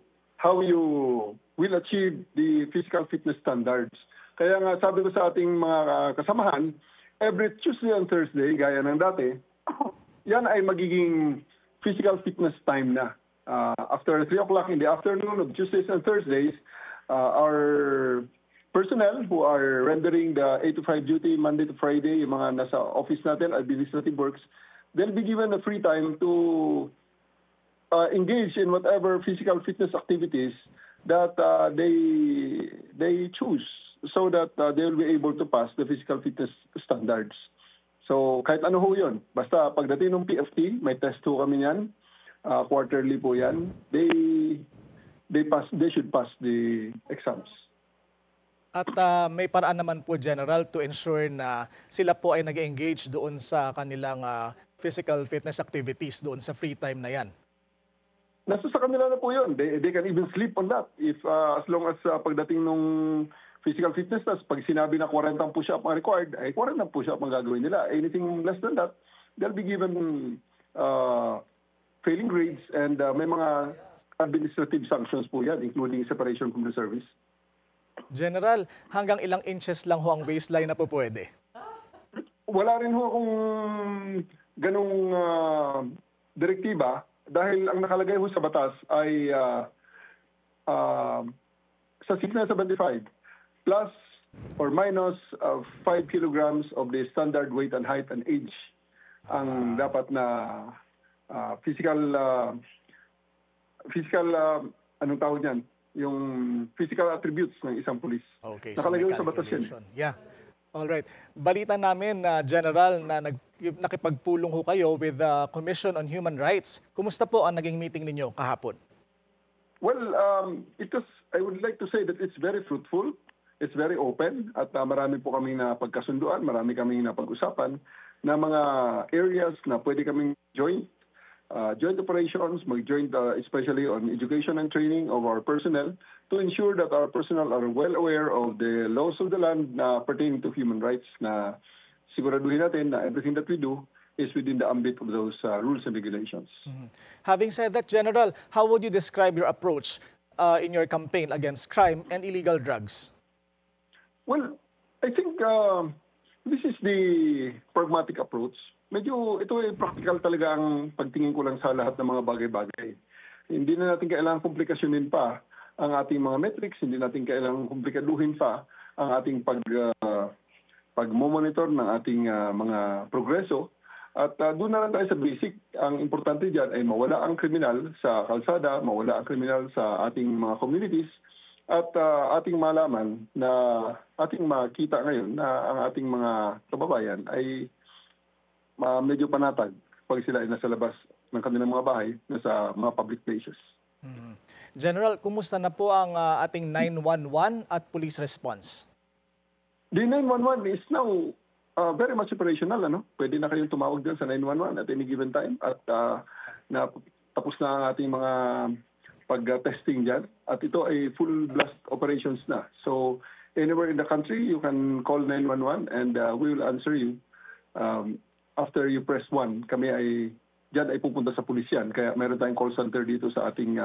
will achieve the physical fitness standards. Kaya nga sabi ko sa ating mga kasamahan, every Tuesday and Thursday, gaya ng dati, yan ay magiging physical fitness time na. After 3 o'clock in the afternoon of Tuesdays and Thursdays, our personnel who are rendering the 8 to 5 duty Monday to Friday, yung mga nasa office natin, administrative works, they'll be given a free time to engage in whatever physical fitness activities that they choose so that they'll be able to pass the physical fitness standards. So kahit ano ho yun, basta pagdating ng PFT, may test ho kami yan, quarterly po yan, they should pass the exams. At may paraan naman po, General, to ensure na sila po ay nag-engage doon sa kanilang physical fitness activities, doon sa free time na yan. Nasa sa kanila na po yun. They can even sleep on that if as long as pagdating nung physical fitness test, pag sinabi na 40 push-up ang required, ay 40 push-up ang gagawin nila. Anything less than that, they'll be given failing grades and may mga administrative sanctions po yan, including separation from the service. General, hanggang ilang inches lang ho ang waistline na po pwede? Wala rin ho akong ganong direktiba dahil ang nakalagay ho sa batas ay sa Signal 75 plus or minus 5 kilograms of the standard weight and height and age ang dapat na physical anong tawag niyan? Yung physical attributes ng isang pulis. Okay, nakalagay so sa batas yan. Yeah. All right. Balita namin, General, na nakipagpulong ho kayo with the Commission on Human Rights. Kumusta po ang naging meeting ninyo kahapon? Well, I would like to say that it's very fruitful. It's very open at marami po kaming napagkasunduan, marami kaming napag-usapan na mga areas na pwede kaming joint operations, mag-joint especially on education and training of our personnel to ensure that our personnel are well aware of the laws of the land na pertaining to human rights na siguraduhin natin na everything that we do is within the ambit of those rules and regulations. Mm-hmm. Having said that, General, how would you describe your approach in your campaign against crime and illegal drugs? Well, I think this is the pragmatic approach. Medyo ito ay practical talaga ang pagtingin ko lang sa lahat ng mga bagay-bagay. Hindi na natin kailangang komplikasyonin pa ang ating mga metrics, hindi natin kailangang komplikaduhin pa ang ating pag-monitor ng ating mga progreso. At doon na lang tayo sa basic. Ang importante dyan ay mawala ang kriminal sa kalsada, mawala ang kriminal sa ating mga communities, at ating malaman na ating makita ngayon na ang ating mga kababayan ay medyo panatag pag sila ay nasa labas ng kanilang mga bahay, nasa mga public places. Mm-hmm. General, kumusta na po ang ating 911 at police response? The 911 is now very much operational. Pwede na kayong tumawag dyan sa 911 at any given time at tapos na ang ating mga pag-testing dyan. At ito ay full blast operations na. So anywhere in the country, you can call 911 and we will answer you. After you press 1, kami dyan ay pupunta sa pulis yan. Kaya meron tayong call center dito sa ating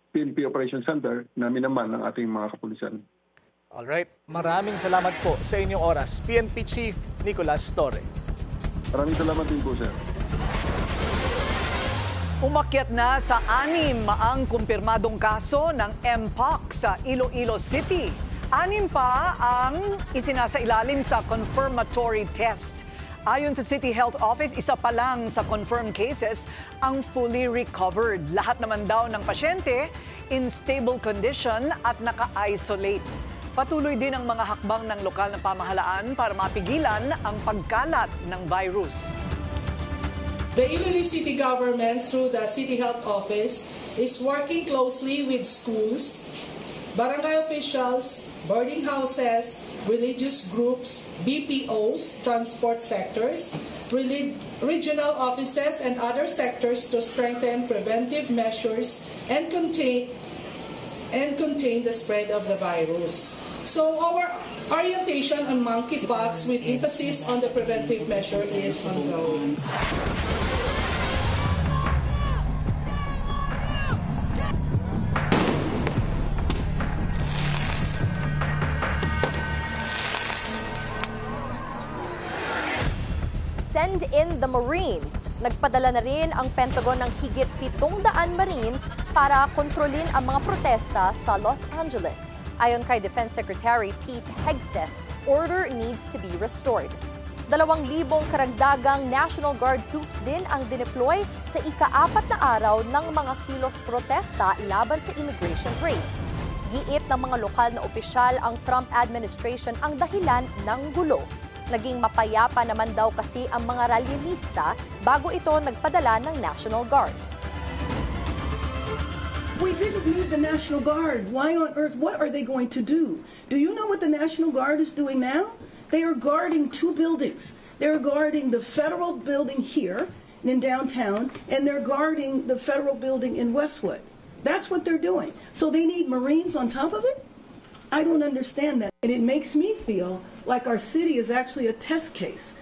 PNP Operation Center na minaman ng ating mga kapulisan. Alright, maraming salamat po sa inyong oras. PNP Chief Nicolas Torre. Maraming salamat din po, sir. Umakyat na sa 6 ang kumpirmadong kaso ng Mpox sa Iloilo City. 6 pa ang isinasailalim sa confirmatory test. Ayon sa City Health Office, isa pa lang sa confirmed cases ang fully recovered. Lahat naman daw ng pasyente in stable condition at naka-isolate. Patuloy din ang mga hakbang ng lokal na pamahalaan para mapigilan ang pagkalat ng virus. The Iloilo City Government through the City Health Office is working closely with schools, barangay officials, boarding houses, religious groups, BPOs, transport sectors, regional offices, and other sectors to strengthen preventive measures and contain the spread of the virus. So our orientation on monkeypox with emphasis on the preventive measure is ongoing. Send in the Marines. Nagpadala na rin ang Pentagon ng higit 700 Marines para kontrolin ang mga protesta sa Los Angeles. Ayon kay Defense Secretary Pete Hegseth, order needs to be restored. 2,000 karagdagang National Guard troops din ang dineploy sa ika-4 na araw ng mga kilos protesta laban sa immigration raids. Giit ng mga lokal na opisyal ang Trump administration ang dahilan ng gulo. Naging mapayapa naman daw kasi ang mga rallyista bago ito nagpadala ng National Guard. We didn't need the National Guard. Why on earth? What are they going to do? Do you know what the National Guard is doing now? They are guarding 2 buildings. They're guarding the federal building here in downtown, and they're guarding the federal building in Westwood. That's what they're doing. So they need Marines on top of it? I don't understand that. And it makes me feel like our city is actually a test case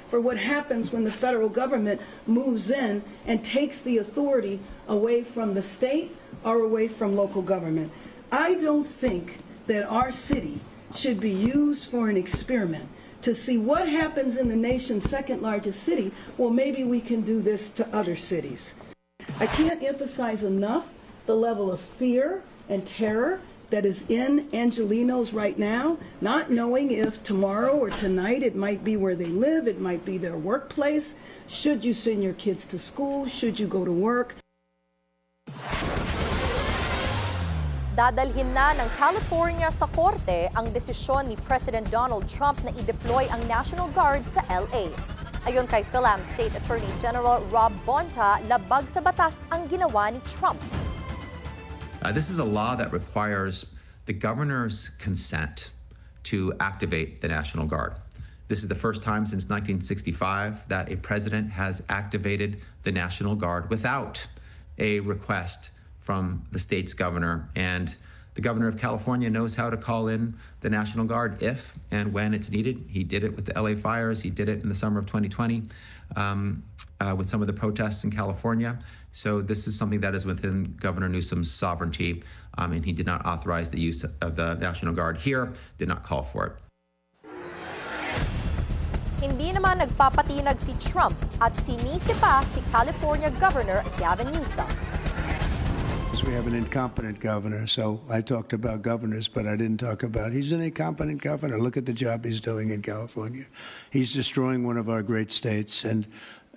for what happens when the federal government moves in and takes the authority away from the state or away from local government. I don't think that our city should be used for an experiment to see what happens in the nation's second largest city. Well, maybe we can do this to other cities. I can't emphasize enough the level of fear and terror that is in Angelenos right now, not knowing if tomorrow or tonight it might be where they live, it might be their workplace. Should you send your kids to school? Should you go to work? Dadalhin na ng California sa korte ang desisyon ni President Donald Trump na i-deploy ang National Guard sa LA. Ayon kay PhilAm State Attorney General Rob Bonta, labag sa batas ang ginawa ni Trump. This is a law that requires the governor's consent to activate the National Guard. This is the first time since 1965 that a president has activated the National Guard without a request from the state's governor. And the governor of California knows how to call in the National Guard if and when it's needed. He did it with the LA fires. He did it in the summer of 2020 with some of the protests in California. So this is something that is within Governor Newsom's sovereignty, and he did not authorize the use of the National Guard here, did not call for it. Hindi naman nagpapatinag si Trump at sinisi pa si California Governor Gavin Newsom. We have an incompetent governor, so I talked about governors, but I didn't talk about he's an incompetent governor. Look at the job he's doing in California. He's destroying one of our great states, and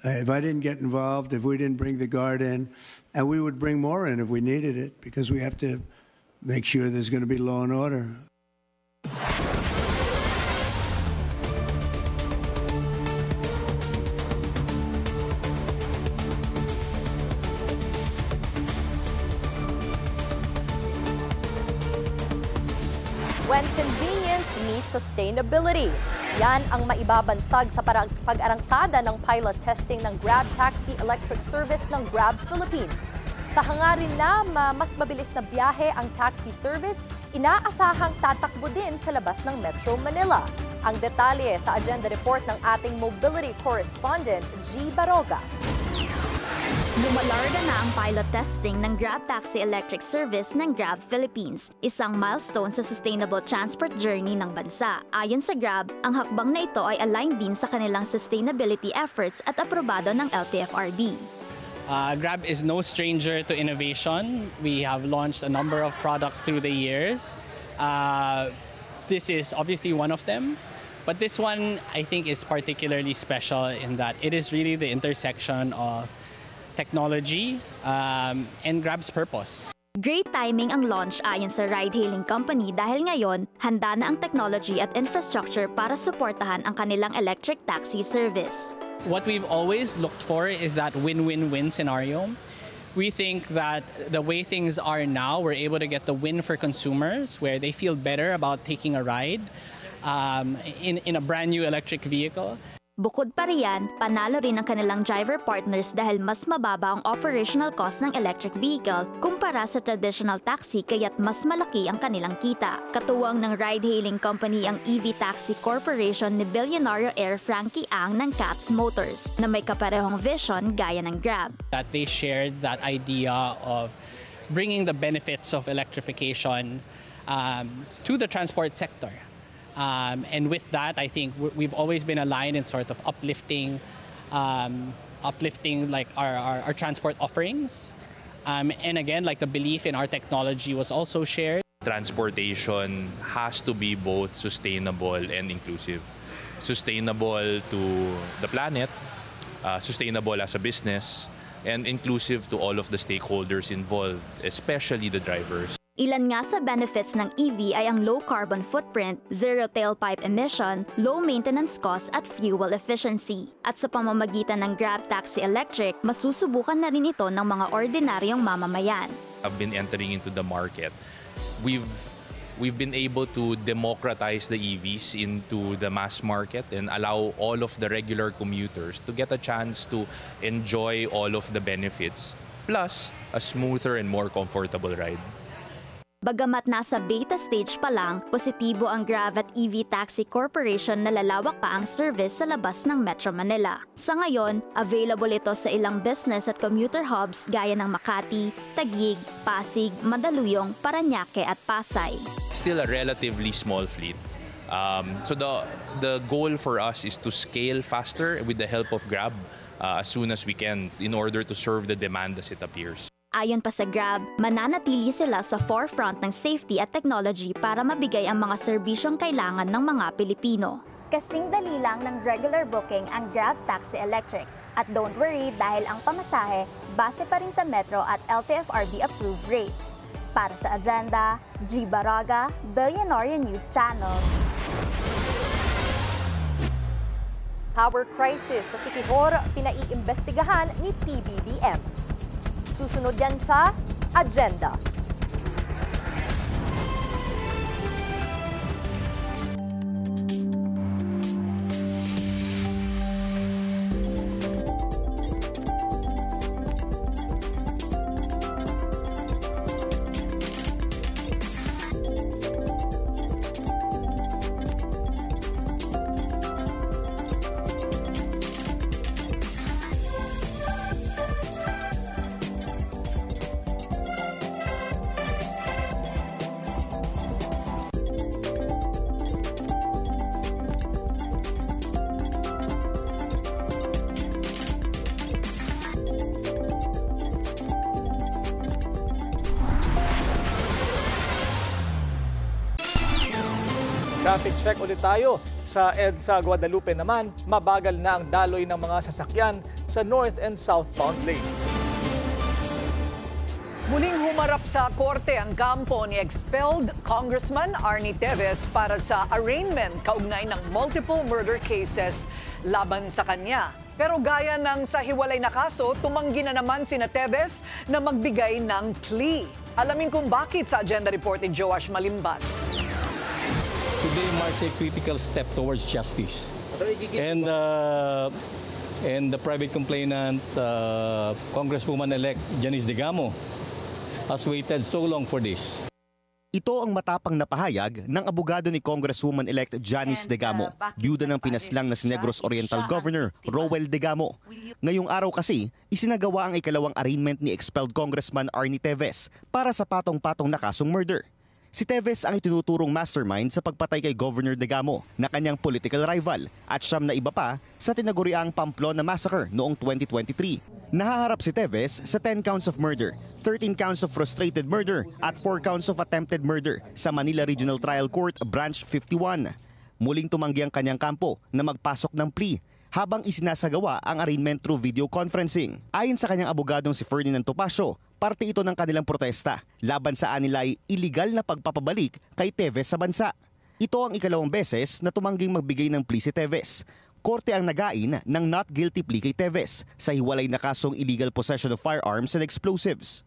if I didn't get involved, if we didn't bring the Guard in, and we would bring more in if we needed it, because we have to make sure there's going to be law and order. When convenience meets sustainability. Yan ang maibabansag sa pag-arangkada ng pilot testing ng Grab Taxi Electric Service ng Grab Philippines. Sa hangarin na mas mabilis na biyahe ang taxi service, inaasahang tatakbo din sa labas ng Metro Manila. Ang detalye sa agenda report ng ating mobility correspondent, G. Baroga. Lumalarda na ang pilot testing ng Grab Taxi Electric Service ng Grab Philippines, isang milestone sa sustainable transport journey ng bansa. Ayon sa Grab, ang hakbang na ito ay aligned din sa kanilang sustainability efforts at aprobado ng LTFRB. Grab is no stranger to innovation. We have launched a number of products through the years. This is obviously one of them. But this one, I think, is particularly special in that it is really the intersection of technology and Grab's purpose. Great timing ang launch ayon sa ride-hailing company dahil ngayon, handa na ang technology at infrastructure para suportahan ang kanilang electric taxi service. What we've always looked for is that win-win-win scenario. We think that the way things are now, we're able to get the win for consumers where they feel better about taking a ride in a brand new electric vehicle. Bukod pa riyan, panalo rin ang kanilang driver partners dahil mas mababa ang operational cost ng electric vehicle kumpara sa traditional taxi kaya't mas malaki ang kanilang kita. Katuwang ng ride-hailing company ang EV Taxi Corporation ni Billionaire Air Frankie Ang ng Katz Motors na may kaparehong vision gaya ng Grab. That they shared that idea of bringing the benefits of electrification to the transport sector. And with that, I think we've always been aligned in sort of uplifting like our transport offerings. And again, like the belief in our technology was also shared. Transportation has to be both sustainable and inclusive. Sustainable to the planet, sustainable as a business, and inclusive to all of the stakeholders involved, especially the drivers. Ilan nga sa benefits ng EV ay ang low carbon footprint, zero tailpipe emission, low maintenance cost at fuel efficiency. At sa pamamagitan ng Grab Taxi Electric, masusubukan na rin ito ng mga ordinaryong mamamayan. I've been entering into the market. We've been able to democratize the EVs into the mass market and allow all of the regular commuters to get a chance to enjoy all of the benefits, plus a smoother and more comfortable ride. Bagamat nasa beta stage pa lang, positibo ang Grab at EV Taxi Corporation na lalawak pa ang service sa labas ng Metro Manila. Sa ngayon, available ito sa ilang business at commuter hubs gaya ng Makati, Taguig, Pasig, Mandaluyong, Parañaque at Pasay. Still a relatively small fleet. So the goal for us is to scale faster with the help of Grab as soon as we can in order to serve the demand as it appears. Ayon pa sa Grab, mananatili sila sa forefront ng safety at technology para mabigay ang mga serbisyong kailangan ng mga Pilipino. Kasing dali lang ng regular booking ang Grab Taxi Electric. At don't worry dahil ang pamasahe base pa rin sa Metro at LTFRB approved rates. Para sa Agenda, G. Baraga, Billionaire News Channel. Power crisis sa Siquijor, pinaiimbestigahan ni PBBM. Susunod yan sa Agenda. Traffic check ulit tayo. Sa EDSA Guadalupe naman, mabagal na ang daloy ng mga sasakyan sa north and southbound lanes. Muling humarap sa korte ang kampo ni expelled Congressman Arnie Teves para sa arraignment kaugnay ng multiple murder cases laban sa kanya. Pero gaya ng sa hiwalay na kaso, tumanggi na naman sina Teves na magbigay ng plea. Alamin kung bakit sa Agenda Report ni Joash Malimban. Today marks a critical step towards justice. And the private complainant, Congresswoman-elect Janice Digamo, has waited so long for this. Ito ang matapang na pahayag ng abogado ni Congresswoman-elect Janice Digamo, byuda ng pinaslang na si Negros Oriental Governor Rowell Digamo. Ngayong araw kasi, isinagawa ang ikalawang arraignment ni expelled Congressman Arnie Teves para sa patong-patong na kasong murder. Si Teves ang itinuturong mastermind sa pagpatay kay Governor Digamo na kanyang political rival at siyam na iba pa sa tinaguriang Pamplona Massacre noong 2023. Nahaharap si Teves sa 10 counts of murder, 13 counts of frustrated murder at 4 counts of attempted murder sa Manila Regional Trial Court Branch 51. Muling tumanggi ang kanyang kampo na magpasok ng plea habang isinasagawa ang arraignment through video conferencing. Ayon sa kanyang abogadong si Ferdinand Topacio, parte ito ng kanilang protesta laban sa anilay illegal na pagpapabalik kay Teves sa bansa. Ito ang ikalawang beses na tumangging magbigay ng plea si Teves. Korte ang nagain ng not guilty plea kay Teves sa hiwalay na kasong illegal possession of firearms and explosives.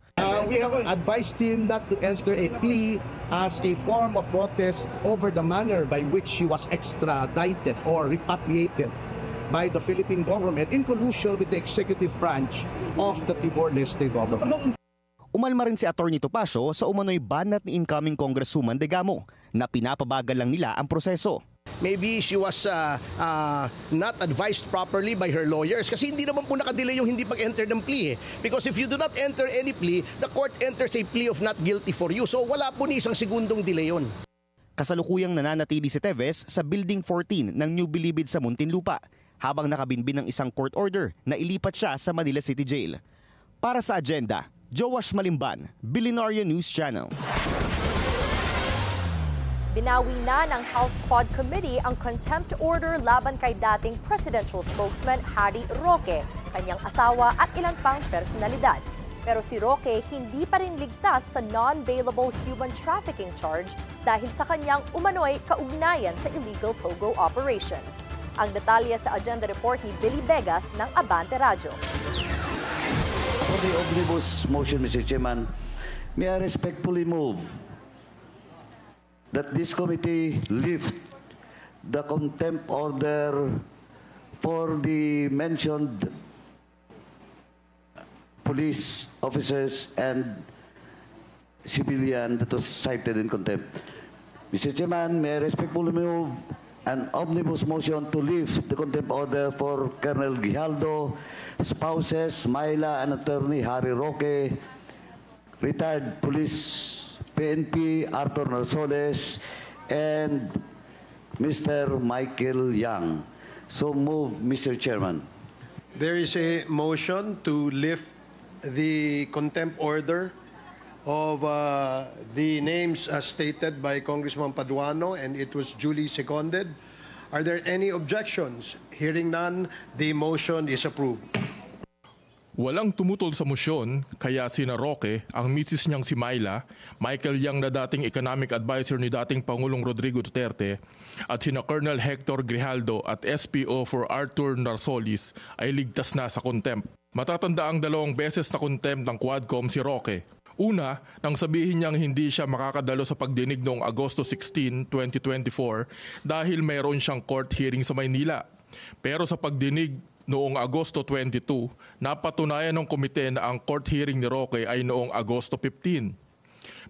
We have advised him not to enter a plea as a form of protest over the manner by which he was extradited or repatriated by the Philippine government in collusion with the executive branch of the Timor-Leste government. Umalma rin si Atty. Topacio sa umano'y banat ni incoming Congresswoman Degamo na pinapabagal lang nila ang proseso. Maybe she was not advised properly by her lawyers kasi hindi naman po nakadelay yung hindi pag-enter ng plea. Because if you do not enter any plea, the court enters a plea of not guilty for you. So wala po ni isang segundong delay yun. Kasalukuyang nananatili si Teves sa Building 14 ng New Bilibid sa Muntinlupa habang nakabinbin ng isang court order na ilipat siya sa Manila City Jail. Para sa agenda, Joash Malimban, Billionaire News Channel. Binawi na ng House Quad Committee ang contempt order laban kay dating presidential spokesman Harry Roque, kanyang asawa at ilan pang personalidad. Pero si Roque hindi pa rin ligtas sa non-bailable human trafficking charge dahil sa kanyang umano'y kaugnayan sa illegal POGO operations. Ang detalye sa agenda report ni Billy Vegas ng Abante Radyo. For the omnibus motion, Mr. Chairman, may I respectfully move that this committee lift the contempt order for the mentioned police officers and civilian that was cited in contempt. Mr. Chairman, may I respectfully move an omnibus motion to lift the contempt order for Colonel Grijaldo, spouses Myla and attorney Harry Roque, retired police PNP Arthur Narsoles, and Mr. Michael Yang. So move, Mr. Chairman. There is a motion to lift the contempt order of the names as stated by Congressman Paduano, and it was duly seconded. Are there any objections? Hearing none, the motion is approved. Walang tumutol sa mosyon, kaya sina Roque, ang misis niyang si Myla, Michael Yang na dating economic advisor ni dating Pangulong Rodrigo Duterte, at sina Colonel Hector Grijaldo at SPO for Arthur Narsoles ay ligtas na sa contempt. Matatanda ang 2 beses na contempt ng Quadcom si Roque. Una, nang sabihin niyang hindi siya makakadalo sa pagdinig noong Agosto 16, 2024 dahil mayroon siyang court hearing sa Maynila. Pero sa pagdinig noong Agosto 22, napatunayan ng komite na ang court hearing ni Roque ay noong Agosto 15.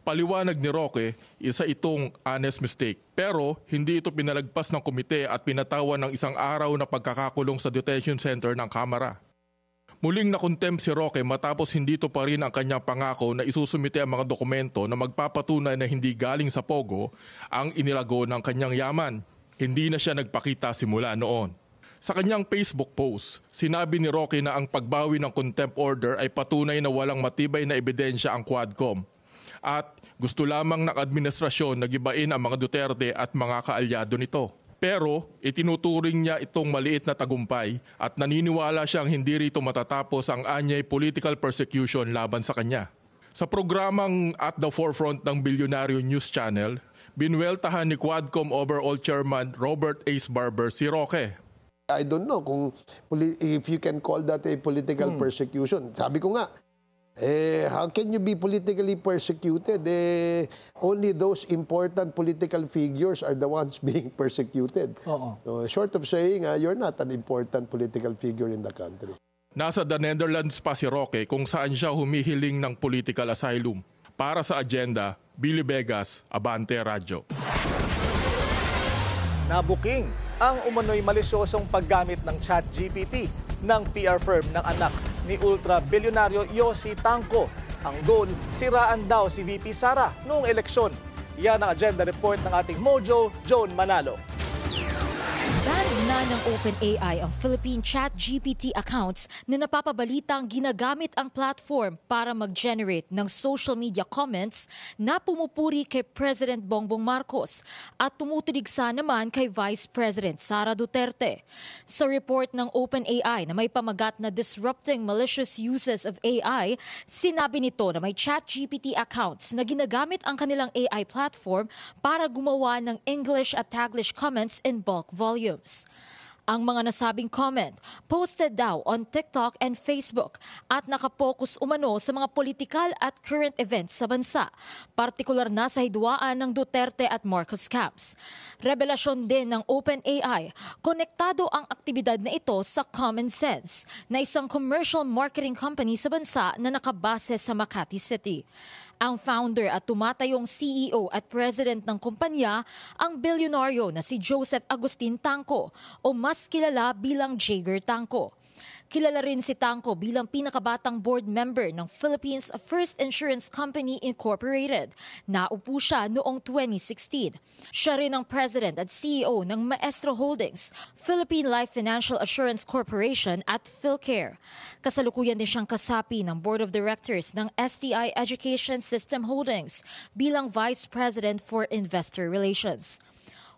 Paliwanag ni Roque, isa itong honest mistake. Pero hindi ito pinalagpas ng komite at pinatawan ng 1 araw na pagkakakulong sa detention center ng Kamara. Muling na-contempt si Roque matapos hindi ito pa rin ang kanyang pangako na isusumite ang mga dokumento na magpapatunay na hindi galing sa POGO ang inilago ng kanyang yaman. Hindi na siya nagpakita simula noon. Sa kanyang Facebook post, sinabi ni Roque na ang pagbawi ng contempt order ay patunay na walang matibay na ebidensya ang Quadcom at gusto lamang ng administrasyon na gibain ang mga Duterte at mga kaalyado nito. Pero itinuturing niya itong maliit na tagumpay at naniniwala siyang hindi rito matatapos ang anyay political persecution laban sa kanya. Sa programang At the Forefront ng Billionaire News Channel, binweltahan ni Quadcom Overall Chairman Robert Ace Barber si Roque. I don't know if you can call that a political persecution. Sabi ko nga, how can you be politically persecuted? Only those important political figures are the ones being persecuted. So, short of saying, you're not an important political figure in the country. Nasa the Netherlands pa si Roque kung saan siya humihiling ng political asylum. Para sa agenda, Billy Vegas, Abante Radyo. Nabuking ang umano'y malisyosong paggamit ng ChatGPT ng PR firm ng anak ni ultra-bilyonaryo Yossi Tangco. Ang goal, siraan daw si VP Sara noong eleksyon. Yan ang agenda report ng ating Mojo, Joan Manalo. Banned na Sinimula ng OpenAI ang Philippine ChatGPT accounts na napapabalitang ginagamit ang platform para mag-generate ng social media comments na pumupuri kay President Bongbong Marcos at tumutuligsa naman kay Vice President Sara Duterte. Sa report ng OpenAI na may pamagat na Disrupting Malicious Uses of AI, sinabi nito na may ChatGPT accounts na ginagamit ang kanilang AI platform para gumawa ng English at Taglish comments in bulk volumes. Ang mga nasabing comment, posted daw on TikTok and Facebook at nakapokus umano sa mga politikal at current events sa bansa, partikular na sa hidwaan ng Duterte at Marcos camps. Revelasyon din ng OpenAI, konektado ang aktibidad na ito sa Common Sense, na isang commercial marketing company sa bansa na nakabase sa Makati City. Ang founder at tumatayong CEO at president ng kumpanya ang bilyonaryo na si Joseph Agustin Tanco o mas kilala bilang Jager Tanco. Kilala rin si Tanco bilang pinakabatang board member ng Philippines First Insurance Company Incorporated. Naupo siya noong 2016. Siya rin ang president at CEO ng Maestro Holdings, Philippine Life Financial Assurance Corporation at PhilCare. Kasalukuyan din siyang kasapi ng Board of Directors ng STI Education System Holdings bilang Vice President for Investor Relations.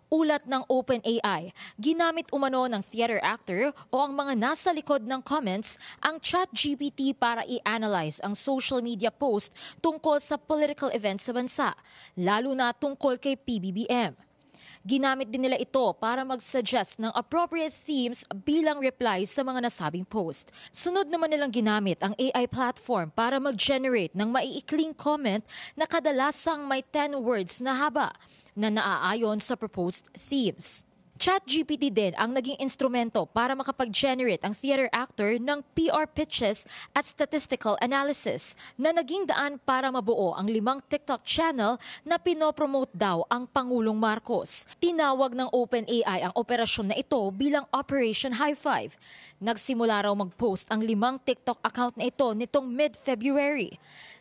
Ulat ng OpenAI, ginamit umano ng theater actor o ang mga nasa likod ng comments ang ChatGPT para i-analyze ang social media post tungkol sa political events sa bansa, lalo na tungkol kay PBBM. Ginamit din nila ito para mag-suggest ng appropriate themes bilang replies sa mga nasabing post. Sunod naman nilang ginamit ang AI platform para mag-generate ng maiikling comment na kadalasang may 10 words na haba na naaayon sa proposed themes. ChatGPT din ang naging instrumento para makapag-generate ang theater actor ng PR pitches at statistical analysis na naging daan para mabuo ang 5 TikTok channel na pinopromote daw ang Pangulong Marcos. Tinawag ng OpenAI ang operasyon na ito bilang Operation High Five. Nagsimula raw mag-post ang 5 TikTok account na ito nitong mid-February.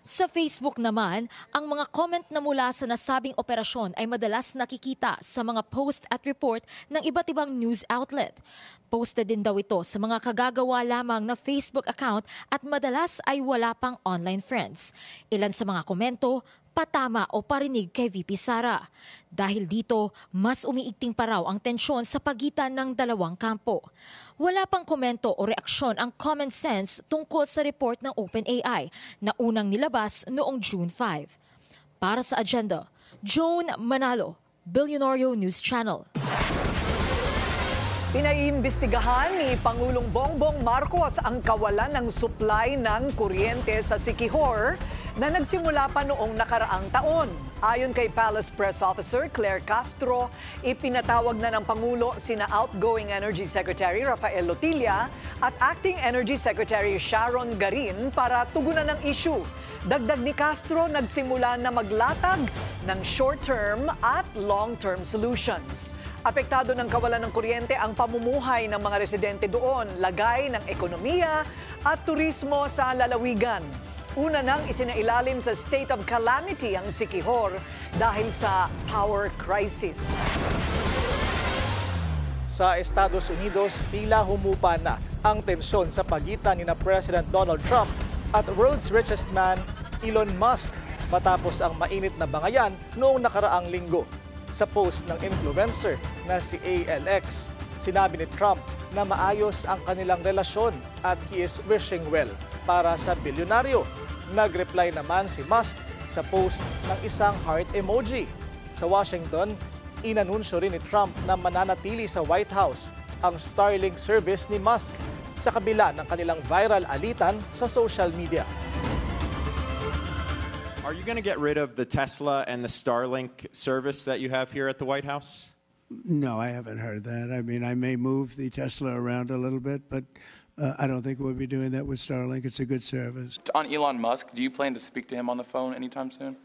Sa Facebook naman, ang mga comment na mula sa nasabing operasyon ay madalas nakikita sa mga post at report ng iba't ibang news outlet. Posted din daw ito sa mga kagagawa lamang na Facebook account at madalas ay wala pang online friends. Ilan sa mga komento, patama o parinig kay VP Sara. Dahil dito, mas umiigting pa raw ang tensyon sa pagitan ng dalawang kampo. Wala pang komento o reaksyon ang Common Sense tungkol sa report ng OpenAI na unang nilabas noong June 5. Para sa agenda, Joan Manalo, Bilyonaryo News Channel. Pinaiimbestigahan ni Pangulong Bongbong Marcos ang kawalan ng supply ng kuryente sa Siquijor na nagsimula pa noong nakaraang taon. Ayon kay Palace Press Officer Claire Castro, ipinatawag na ng Pangulo sina outgoing Energy Secretary Rafael Lotilla at Acting Energy Secretary Sharon Garin para tugunan ng issue. Dagdag ni Castro, nagsimula na maglatag ng short-term at long-term solutions. Apektado ng kawalan ng kuryente ang pamumuhay ng mga residente doon, lagay ng ekonomiya at turismo sa lalawigan. Una nang isinailalim sa state of calamity ang Siquijor dahil sa power crisis. Sa Estados Unidos, tila humupa na ang tensyon sa pagitan ni President Donald Trump at world's richest man, Elon Musk, matapos ang mainit na bangayan noong nakaraang linggo. Sa post ng influencer na si ALX, sinabi ni Trump na maayos ang kanilang relasyon at he is wishing well para sa bilyonaryo. Nag-reply naman si Musk sa post ng isang heart emoji. Sa Washington, inanunsyo rin ni Trump na mananatili sa White House ang Starlink service ni Musk sa kabila ng kanilang viral alitan sa social media. Are you going to get rid of the Tesla and the Starlink service that you have here at the White House? No, I haven't heard that. I mean, I may move the Tesla around a little bit, but I don't think we'll be doing that with Starlink. It's a good service. On Elon Musk, do you plan to speak to him on the phone anytime soon?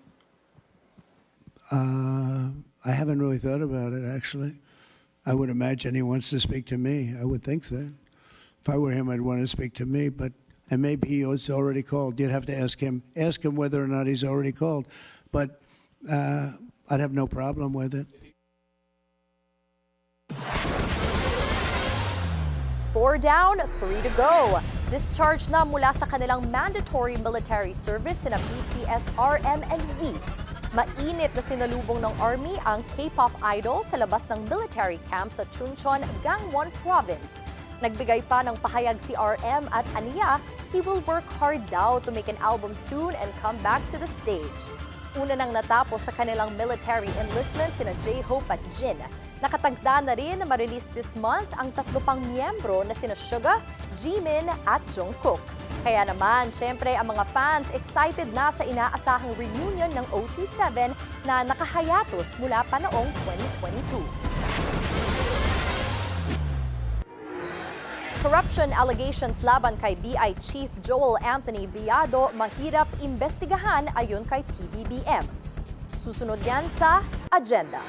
I haven't really thought about it, actually. I would imagine he wants to speak to me. I would think that. If I were him, I'd want to speak to me, and maybe he's already called. You'd have to ask him whether or not he's already called. But I'd have no problem with it. 4 down, 3 to go. Discharged na mula sa kanilang mandatory military service sina BTS, RM, and V. Mainit na sinalubong ng Army ang K-pop idol sa labas ng military camp sa Chuncheon, Gangwon Province. Nagbigay pa ng pahayag si RM at aniya, he will work hard daw to make an album soon and come back to the stage. Una nang natapos sa kanilang military enlistment sina J-Hope at Jin. Nakatagda na rin na ma-release this month ang 3 pang miyembro na sina Suga, Jimin at Jungkook. Kaya naman, syempre ang mga fans excited na sa inaasahang reunion ng OT7 na nakahayatos mula pa noong 2022. Corruption allegations laban kay BI Chief Joel Anthony Viado mahirap imbestigahan ayon kay PBBM. Susunod yan sa agenda.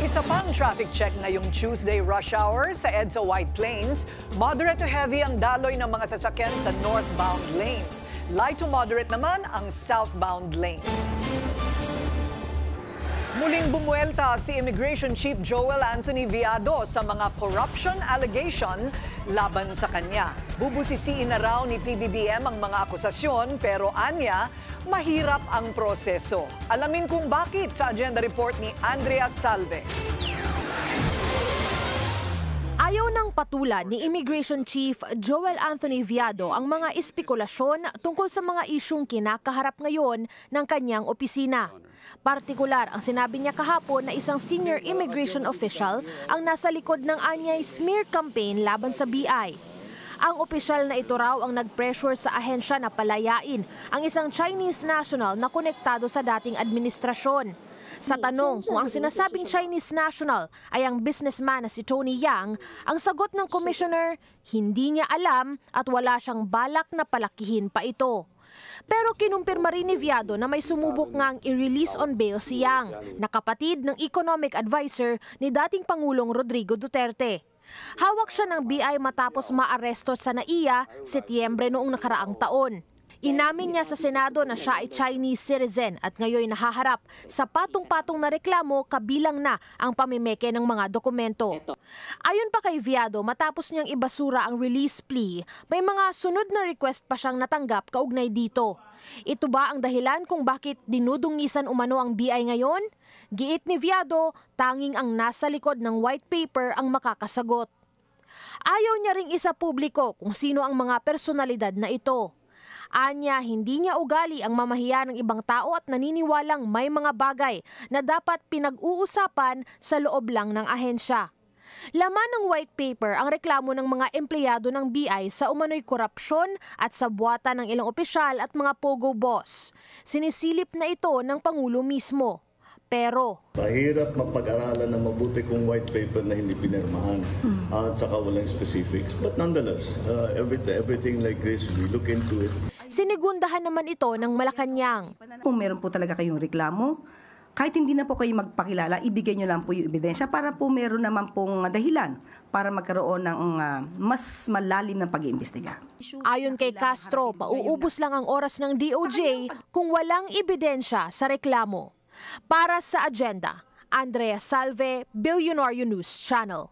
Isa pang traffic check ngayong Tuesday rush hour sa EDSA White Plains. Moderate to heavy ang daloy ng mga sasakyan sa northbound lane. Light to moderate naman ang southbound lane. Muling bumuelta si Immigration Chief Joel Anthony Viado sa mga corruption allegation laban sa kanya. Bubusisiin na raw ni PBBM ang mga akusasyon pero anya, mahirap ang proseso. Alamin kung bakit sa agenda report ni Andrea Salve. Ayaw ng patulan ni Immigration Chief Joel Anthony Viado ang mga espekulasyon tungkol sa mga isyung kinakaharap ngayon ng kanyang opisina. Partikular ang sinabi niya kahapon na isang senior immigration official ang nasa likod ng anyay smear campaign laban sa BI. Ang opisyal na ito raw ang nag-pressure sa ahensya na palayain ang isang Chinese national na konektado sa dating administrasyon. Sa tanong kung ang sinasabing Chinese national ay ang businessman na si Tony Yang, ang sagot ng commissioner, hindi niya alam at wala siyang balak na palakihin pa ito. Pero kinumpirma rin ni Viado na may sumubok ngang i-release on bail si Yang, na kapatid ng economic advisor ni dating Pangulong Rodrigo Duterte. Hawak siya ng BI matapos maaresto sa NAIA Setyembre noong nakaraang taon. Inamin niya sa Senado na siya ay Chinese citizen at ngayon nahaharap sa patong-patong na reklamo kabilang na ang pamimeke ng mga dokumento. Ayon pa kay Viado, matapos niyang ibasura ang release plea, may mga sunod na request pa siyang natanggap kaugnay dito. Ito ba ang dahilan kung bakit dinudungisan umano ang BI ngayon? Giit ni Viado, tanging ang nasa likod ng white paper ang makakasagot. Ayaw niya ring isa publiko kung sino ang mga personalidad na ito. Anya, hindi niya ugali ang mamahiya ng ibang tao at naniniwalang may mga bagay na dapat pinag-uusapan sa loob lang ng ahensya. Laman ng white paper ang reklamo ng mga empleyado ng BI sa umano'y korupsyon at sa buwata ng ilang opisyal at mga pogo boss. Sinisilip na ito ng Pangulo mismo. Pero mahirap mapag-aralan ng mabuti kung white paper na hindi pinirmahan at saka walang specifics. But nonetheless, everything like this, we look into it. Sinigundahan naman ito ng Malacanang. Kung meron po talaga kayong reklamo, kahit hindi na po kayo magpakilala, ibigay nyo lang po yung ebidensya para po meron naman pong dahilan para magkaroon ng mas malalim na pag-iimbestiga. Ayon kay Castro, mauubos lang ang oras ng DOJ kung walang ebidensya sa reklamo. Para sa Agenda, Andrea Salve, Billionaire News Channel.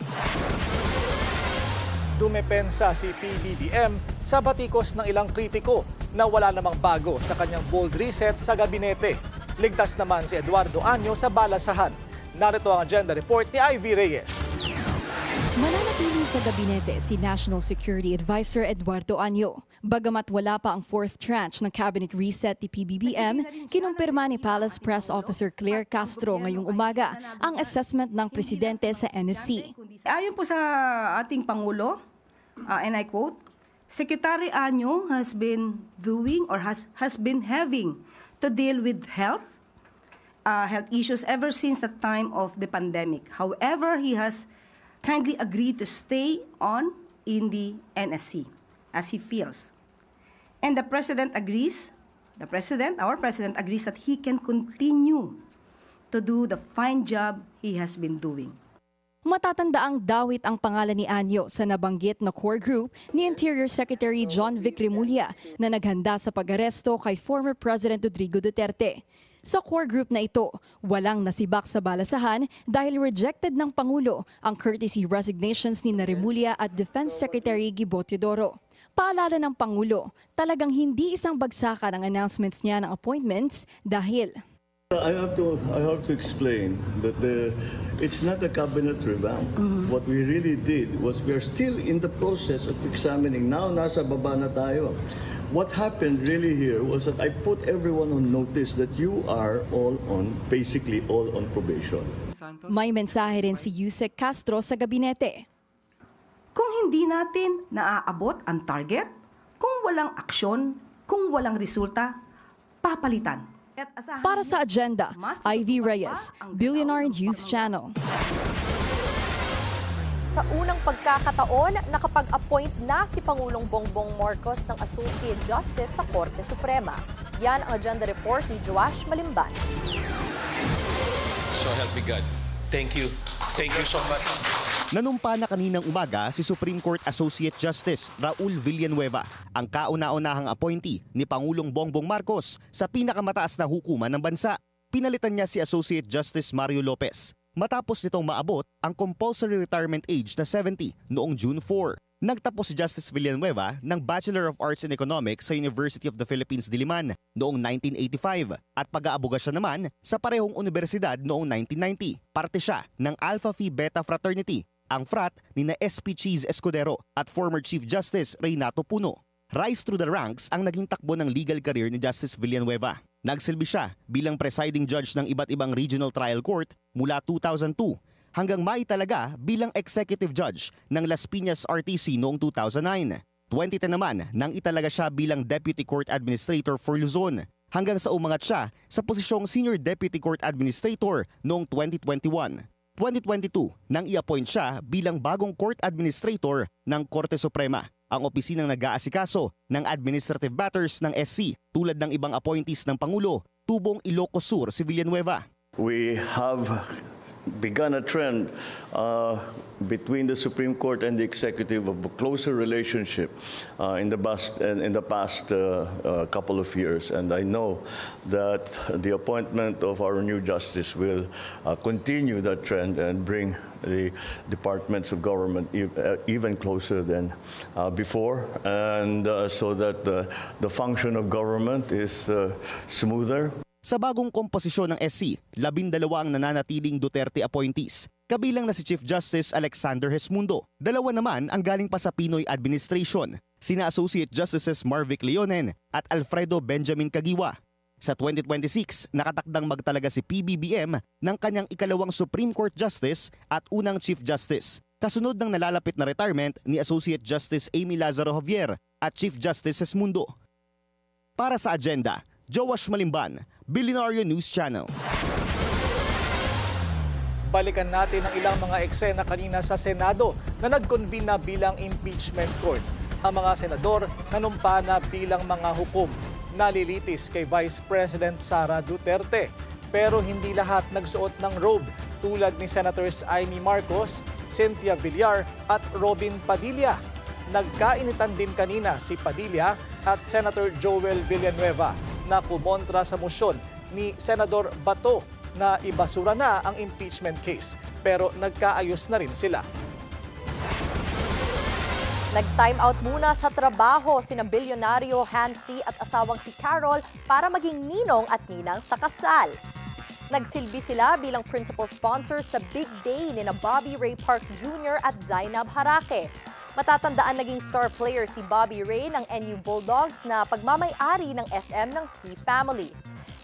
Dumepensa si PBBM sa batikos ng ilang kritiko na wala namang bago sa kanyang bold reset sa gabinete. Ligtas naman si Eduardo Año sa balasahan. Narito ang agenda report ni Ivy Reyes. Mananatili sa gabinete si National Security Advisor Eduardo Año. Bagamat wala pa ang fourth tranche ng cabinet reset ni PBBM, kinumpirma ni Palace Press Officer Claire Castro ngayong umaga ang assessment ng presidente sa NSC. Ayon po sa ating Pangulo, and I quote, Secretary Año has been doing or has been having to deal with health issues ever since the time of the pandemic. However, he has kindly agreed to stay on in the NSC as he feels. And the President agrees, our President agrees that he can continue to do the fine job he has been doing. Matatandaang dawit ang pangalan ni Año sa nabanggit na core group ni Interior Secretary John Vic Remulla na naghanda sa pag-aresto kay former President Rodrigo Duterte. Sa core group na ito, walang nasibak sa balasahan dahil rejected ng Pangulo ang courtesy resignations ni Remulla at Defense Secretary Gibo Teodoro. Paalala ng Pangulo, talagang hindi isang bagsakan ang announcements niya ng appointments dahil I have to explain that it's not a cabinet revamp. What we really did was we are still in the process of examining. Now, nasa baba na tayo. What happened really here was that I put everyone on notice that you are basically all on probation. May mensahe rin si Yusek Castro sa gabinete. Kung hindi natin naaabot ang target, kung walang aksyon, kung walang resulta, papalitan. Para sa Agenda, Ivy Reyes, Billionaire News Channel. Sa unang pagkakataon, nakapag-appoint na si Pangulong Bongbong Marcos ng Associate Justice sa Korte Suprema. Yan ang Agenda Report ni Joash Malimban. So help me God. Thank you. Thank you so much. Nanumpa na kaninang umaga si Supreme Court Associate Justice Raul Villanueva, ang kauna-unahang appointee ni Pangulong Bongbong Marcos sa pinakamataas na hukuman ng bansa. Pinalitan niya si Associate Justice Mario Lopez matapos nitong maabot ang compulsory retirement age na 70 noong June 4. Nagtapos si Justice Villanueva ng Bachelor of Arts in Economics sa University of the Philippines Diliman noong 1985 at pag-aaboga siya naman sa parehong universidad noong 1990. Parte siya ng Alpha Phi Beta Fraternity, ang frat ni na SP Cheese Escudero at former Chief Justice Reynato Puno. Rise through the ranks ang naging takbo ng legal career ni Justice Villanueva. Nagsilbi siya bilang presiding judge ng iba't ibang regional trial court mula 2002 hanggang maitalaga bilang executive judge ng Las Piñas RTC noong 2009. 2010 naman nang italaga siya bilang Deputy Court Administrator for Luzon hanggang sa umangat siya sa posisyong Senior Deputy Court Administrator noong 2021. 2022 nang i-appoint siya bilang bagong Court Administrator ng Korte Suprema, ang opisinang nag-aasikaso ng administrative matters ng SC tulad ng ibang appointees ng Pangulo, tubong Ilocos Sur si Villanueva. We have begun a trend between the Supreme Court and the Executive of a closer relationship in the past couple of years. And I know that the appointment of our new justice will continue that trend and bring the departments of government even closer than before, and so that the function of government is smoother. Sa bagong komposisyon ng SC, 12 ang nananatiling Duterte appointees, kabilang na si Chief Justice Alexander Hesmundo. 2 naman ang galing pa sa Pinoy administration, sina Associate Justices Marvic Leonen at Alfredo Benjamin Caguiwa. Sa 2026, nakatakdang magtalaga si PBBM ng kanyang ikalawang Supreme Court Justice at unang Chief Justice, kasunod ng nalalapit na retirement ni Associate Justice Amy Lazaro Javier at Chief Justice Hesmundo. Para sa Agenda, Joash Malimban, Billionaire News Channel. Balikan natin ang ilang mga eksena kanina sa Senado na nag-convene na bilang impeachment court. Ang mga senador nanumpa na bilang mga hukom nalilitis kay Vice President Sara Duterte. pero hindi lahat nagsuot ng robe tulad ni Senators Amy Marcos, Cynthia Villar at Robin Padilla. Nagkainitan din kanina si Padilla at Senator Joel Villanueva na kumontra sa mosyon ni Senador Bato na ibasura na ang impeachment case, pero nagkaayos na rin sila. Nag-time out muna sa trabaho sina bilyonaryo Hansi at asawang si Carol para maging ninong at ninang sa kasal. Nagsilbi sila bilang principal sponsor sa big day ni Bobby Ray Parks Jr. at Zainab Harake. Matatandaan naging star player si Bobby Ray ng NU Bulldogs na pagmamay-ari ng SM ng C Family.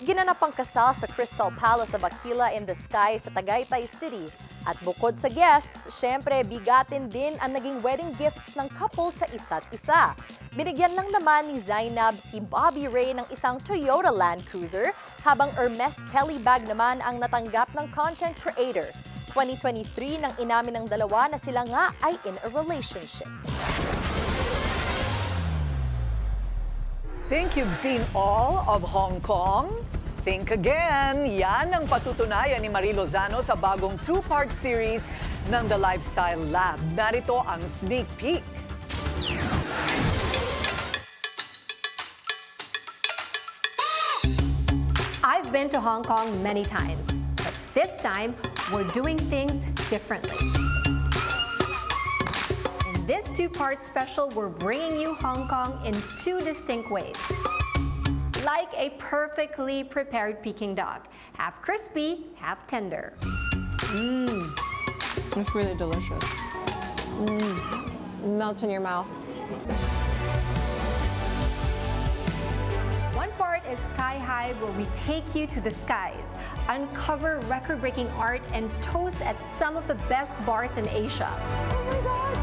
Ginanap ang kasal sa Crystal Palace of Aquila in the Sky sa Tagaytay City. At bukod sa guests, syempre bigatin din ang naging wedding gifts ng couple sa isa't isa. Binigyan lang naman ni Zainab si Bobby Ray ng isang Toyota Land Cruiser, habang Hermes Kelly bag naman ang natanggap ng content creator. 2023 nang inamin ng dalawa na sila nga ay in a relationship. Think you've seen all of Hong Kong? Think again. Yan ang patutunayan ni Marie Lozano sa bagong two-part series ng The Lifestyle Lab. Narito ang sneak peek. I've been to Hong Kong many times, but this time we're doing things differently. In this two-part special, we're bringing you Hong Kong in two distinct ways. Like a perfectly prepared Peking duck, half crispy, half tender. It's really delicious. Melts in your mouth. One part is Sky High, where we take you to the skies, uncover record-breaking art, and toast at some of the best bars in Asia. Oh my God!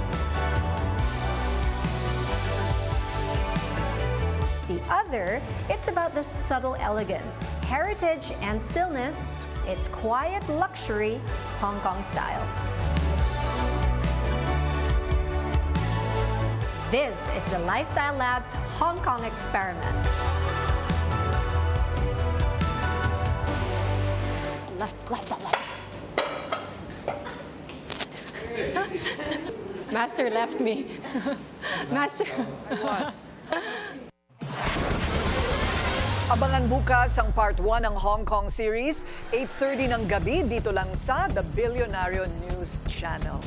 The other, it's about the subtle elegance, heritage, and stillness. It's quiet luxury, Hong Kong style. This is the Lifestyle Lab's Hong Kong experiment. Master left me. Master. Abangan bukas ang part 1 ng Hong Kong series, 8:30 ng gabi, dito lang sa The Billionario News Channel.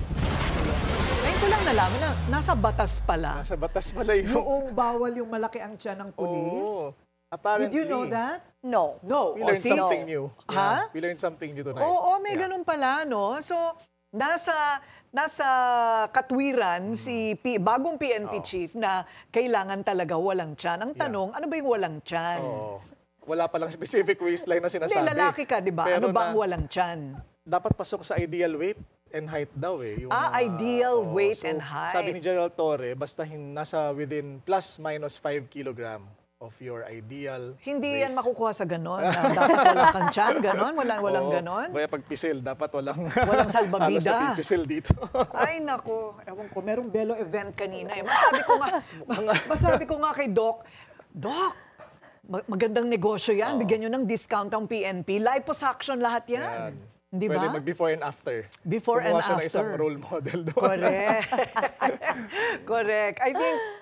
Ngayon ko lang nalaman na nasa batas pala. Nasa batas pala yun. Noong bawal yung malaki ang tiyan ng pulis. Apparently. Did you know that? No. No. We learned something new. Ha? We learned something new tonight. Oo, may ganun pala, no? So, nasa katwiran si bagong PNP chief na kailangan talaga walang tiyan. Ang tanong, ano ba yung walang tiyan? Wala palang specific waistline na sinasabi. Hindi, lalaki ka, di ba? Ano ba ang walang tiyan? Dapat pasok sa ideal weight and height daw eh. Yung, ideal weight and height. Sabi ni General Torre, basta nasa within plus minus 5 kilogram of your ideal Hindi weight. yan makukuha sa ganon. Dapat wala kang tiyan, ganon? Walang ganon? Kaya pag pisil, dapat walang salbabida. halos na pipisil dito. Ay, nako. Ewan ko, merong Belo event kanina. Masabi ko nga kay Doc, Doc, magandang negosyo yan. Bigyan nyo ng discount ang PNP. Live post-action lahat yan. Di ba? Pwede mag-before and after. Before and after. Kumuha siya ng isang role model doon. Correct. Correct.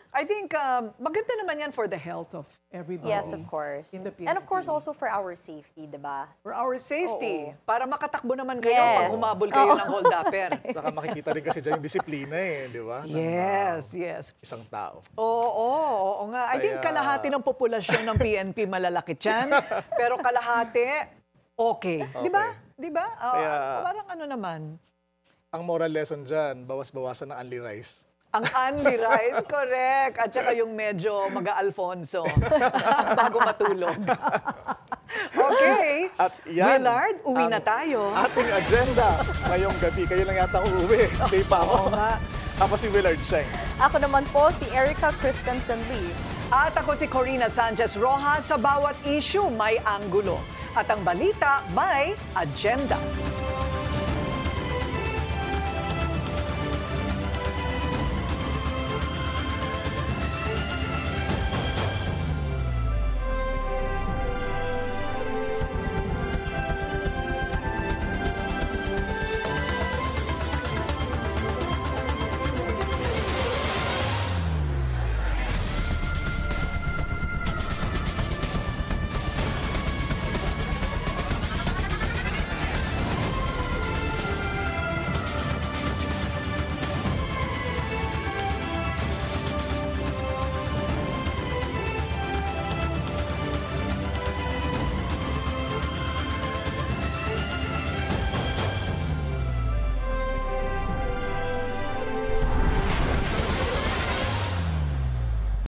I think maganda naman yan for the health of everybody. Yes, of course. In the PNP. And of course also for our safety, di ba? For our safety. Para makatakbo naman kayo pag humabol kayo ng hold-upper. Saka makikita rin kasi dyan yung disiplina eh, di ba? Yes, yes. Isang tao. Oo nga. I think kalahati ng populasyon ng PNP malalaki tiyan, pero kalahati okay. Di ba? Di ba? Parang ano naman. Ang moral lesson dyan, bawas-bawasan ng only rice. Ang only rice, correct. At saka yung medyo maga-Alfonso bago matulog. Okay. At yan, Willard, uwi na tayo. Ating agenda ngayong gabi. Kayo lang yata uuwi. Stay pa ako. Ako si Willard Sheng. Ako naman po si Erica Christensen Lee. At ako si Corina Sanchez Rojas. Sa bawat issue may anggulo. At ang balita may agenda.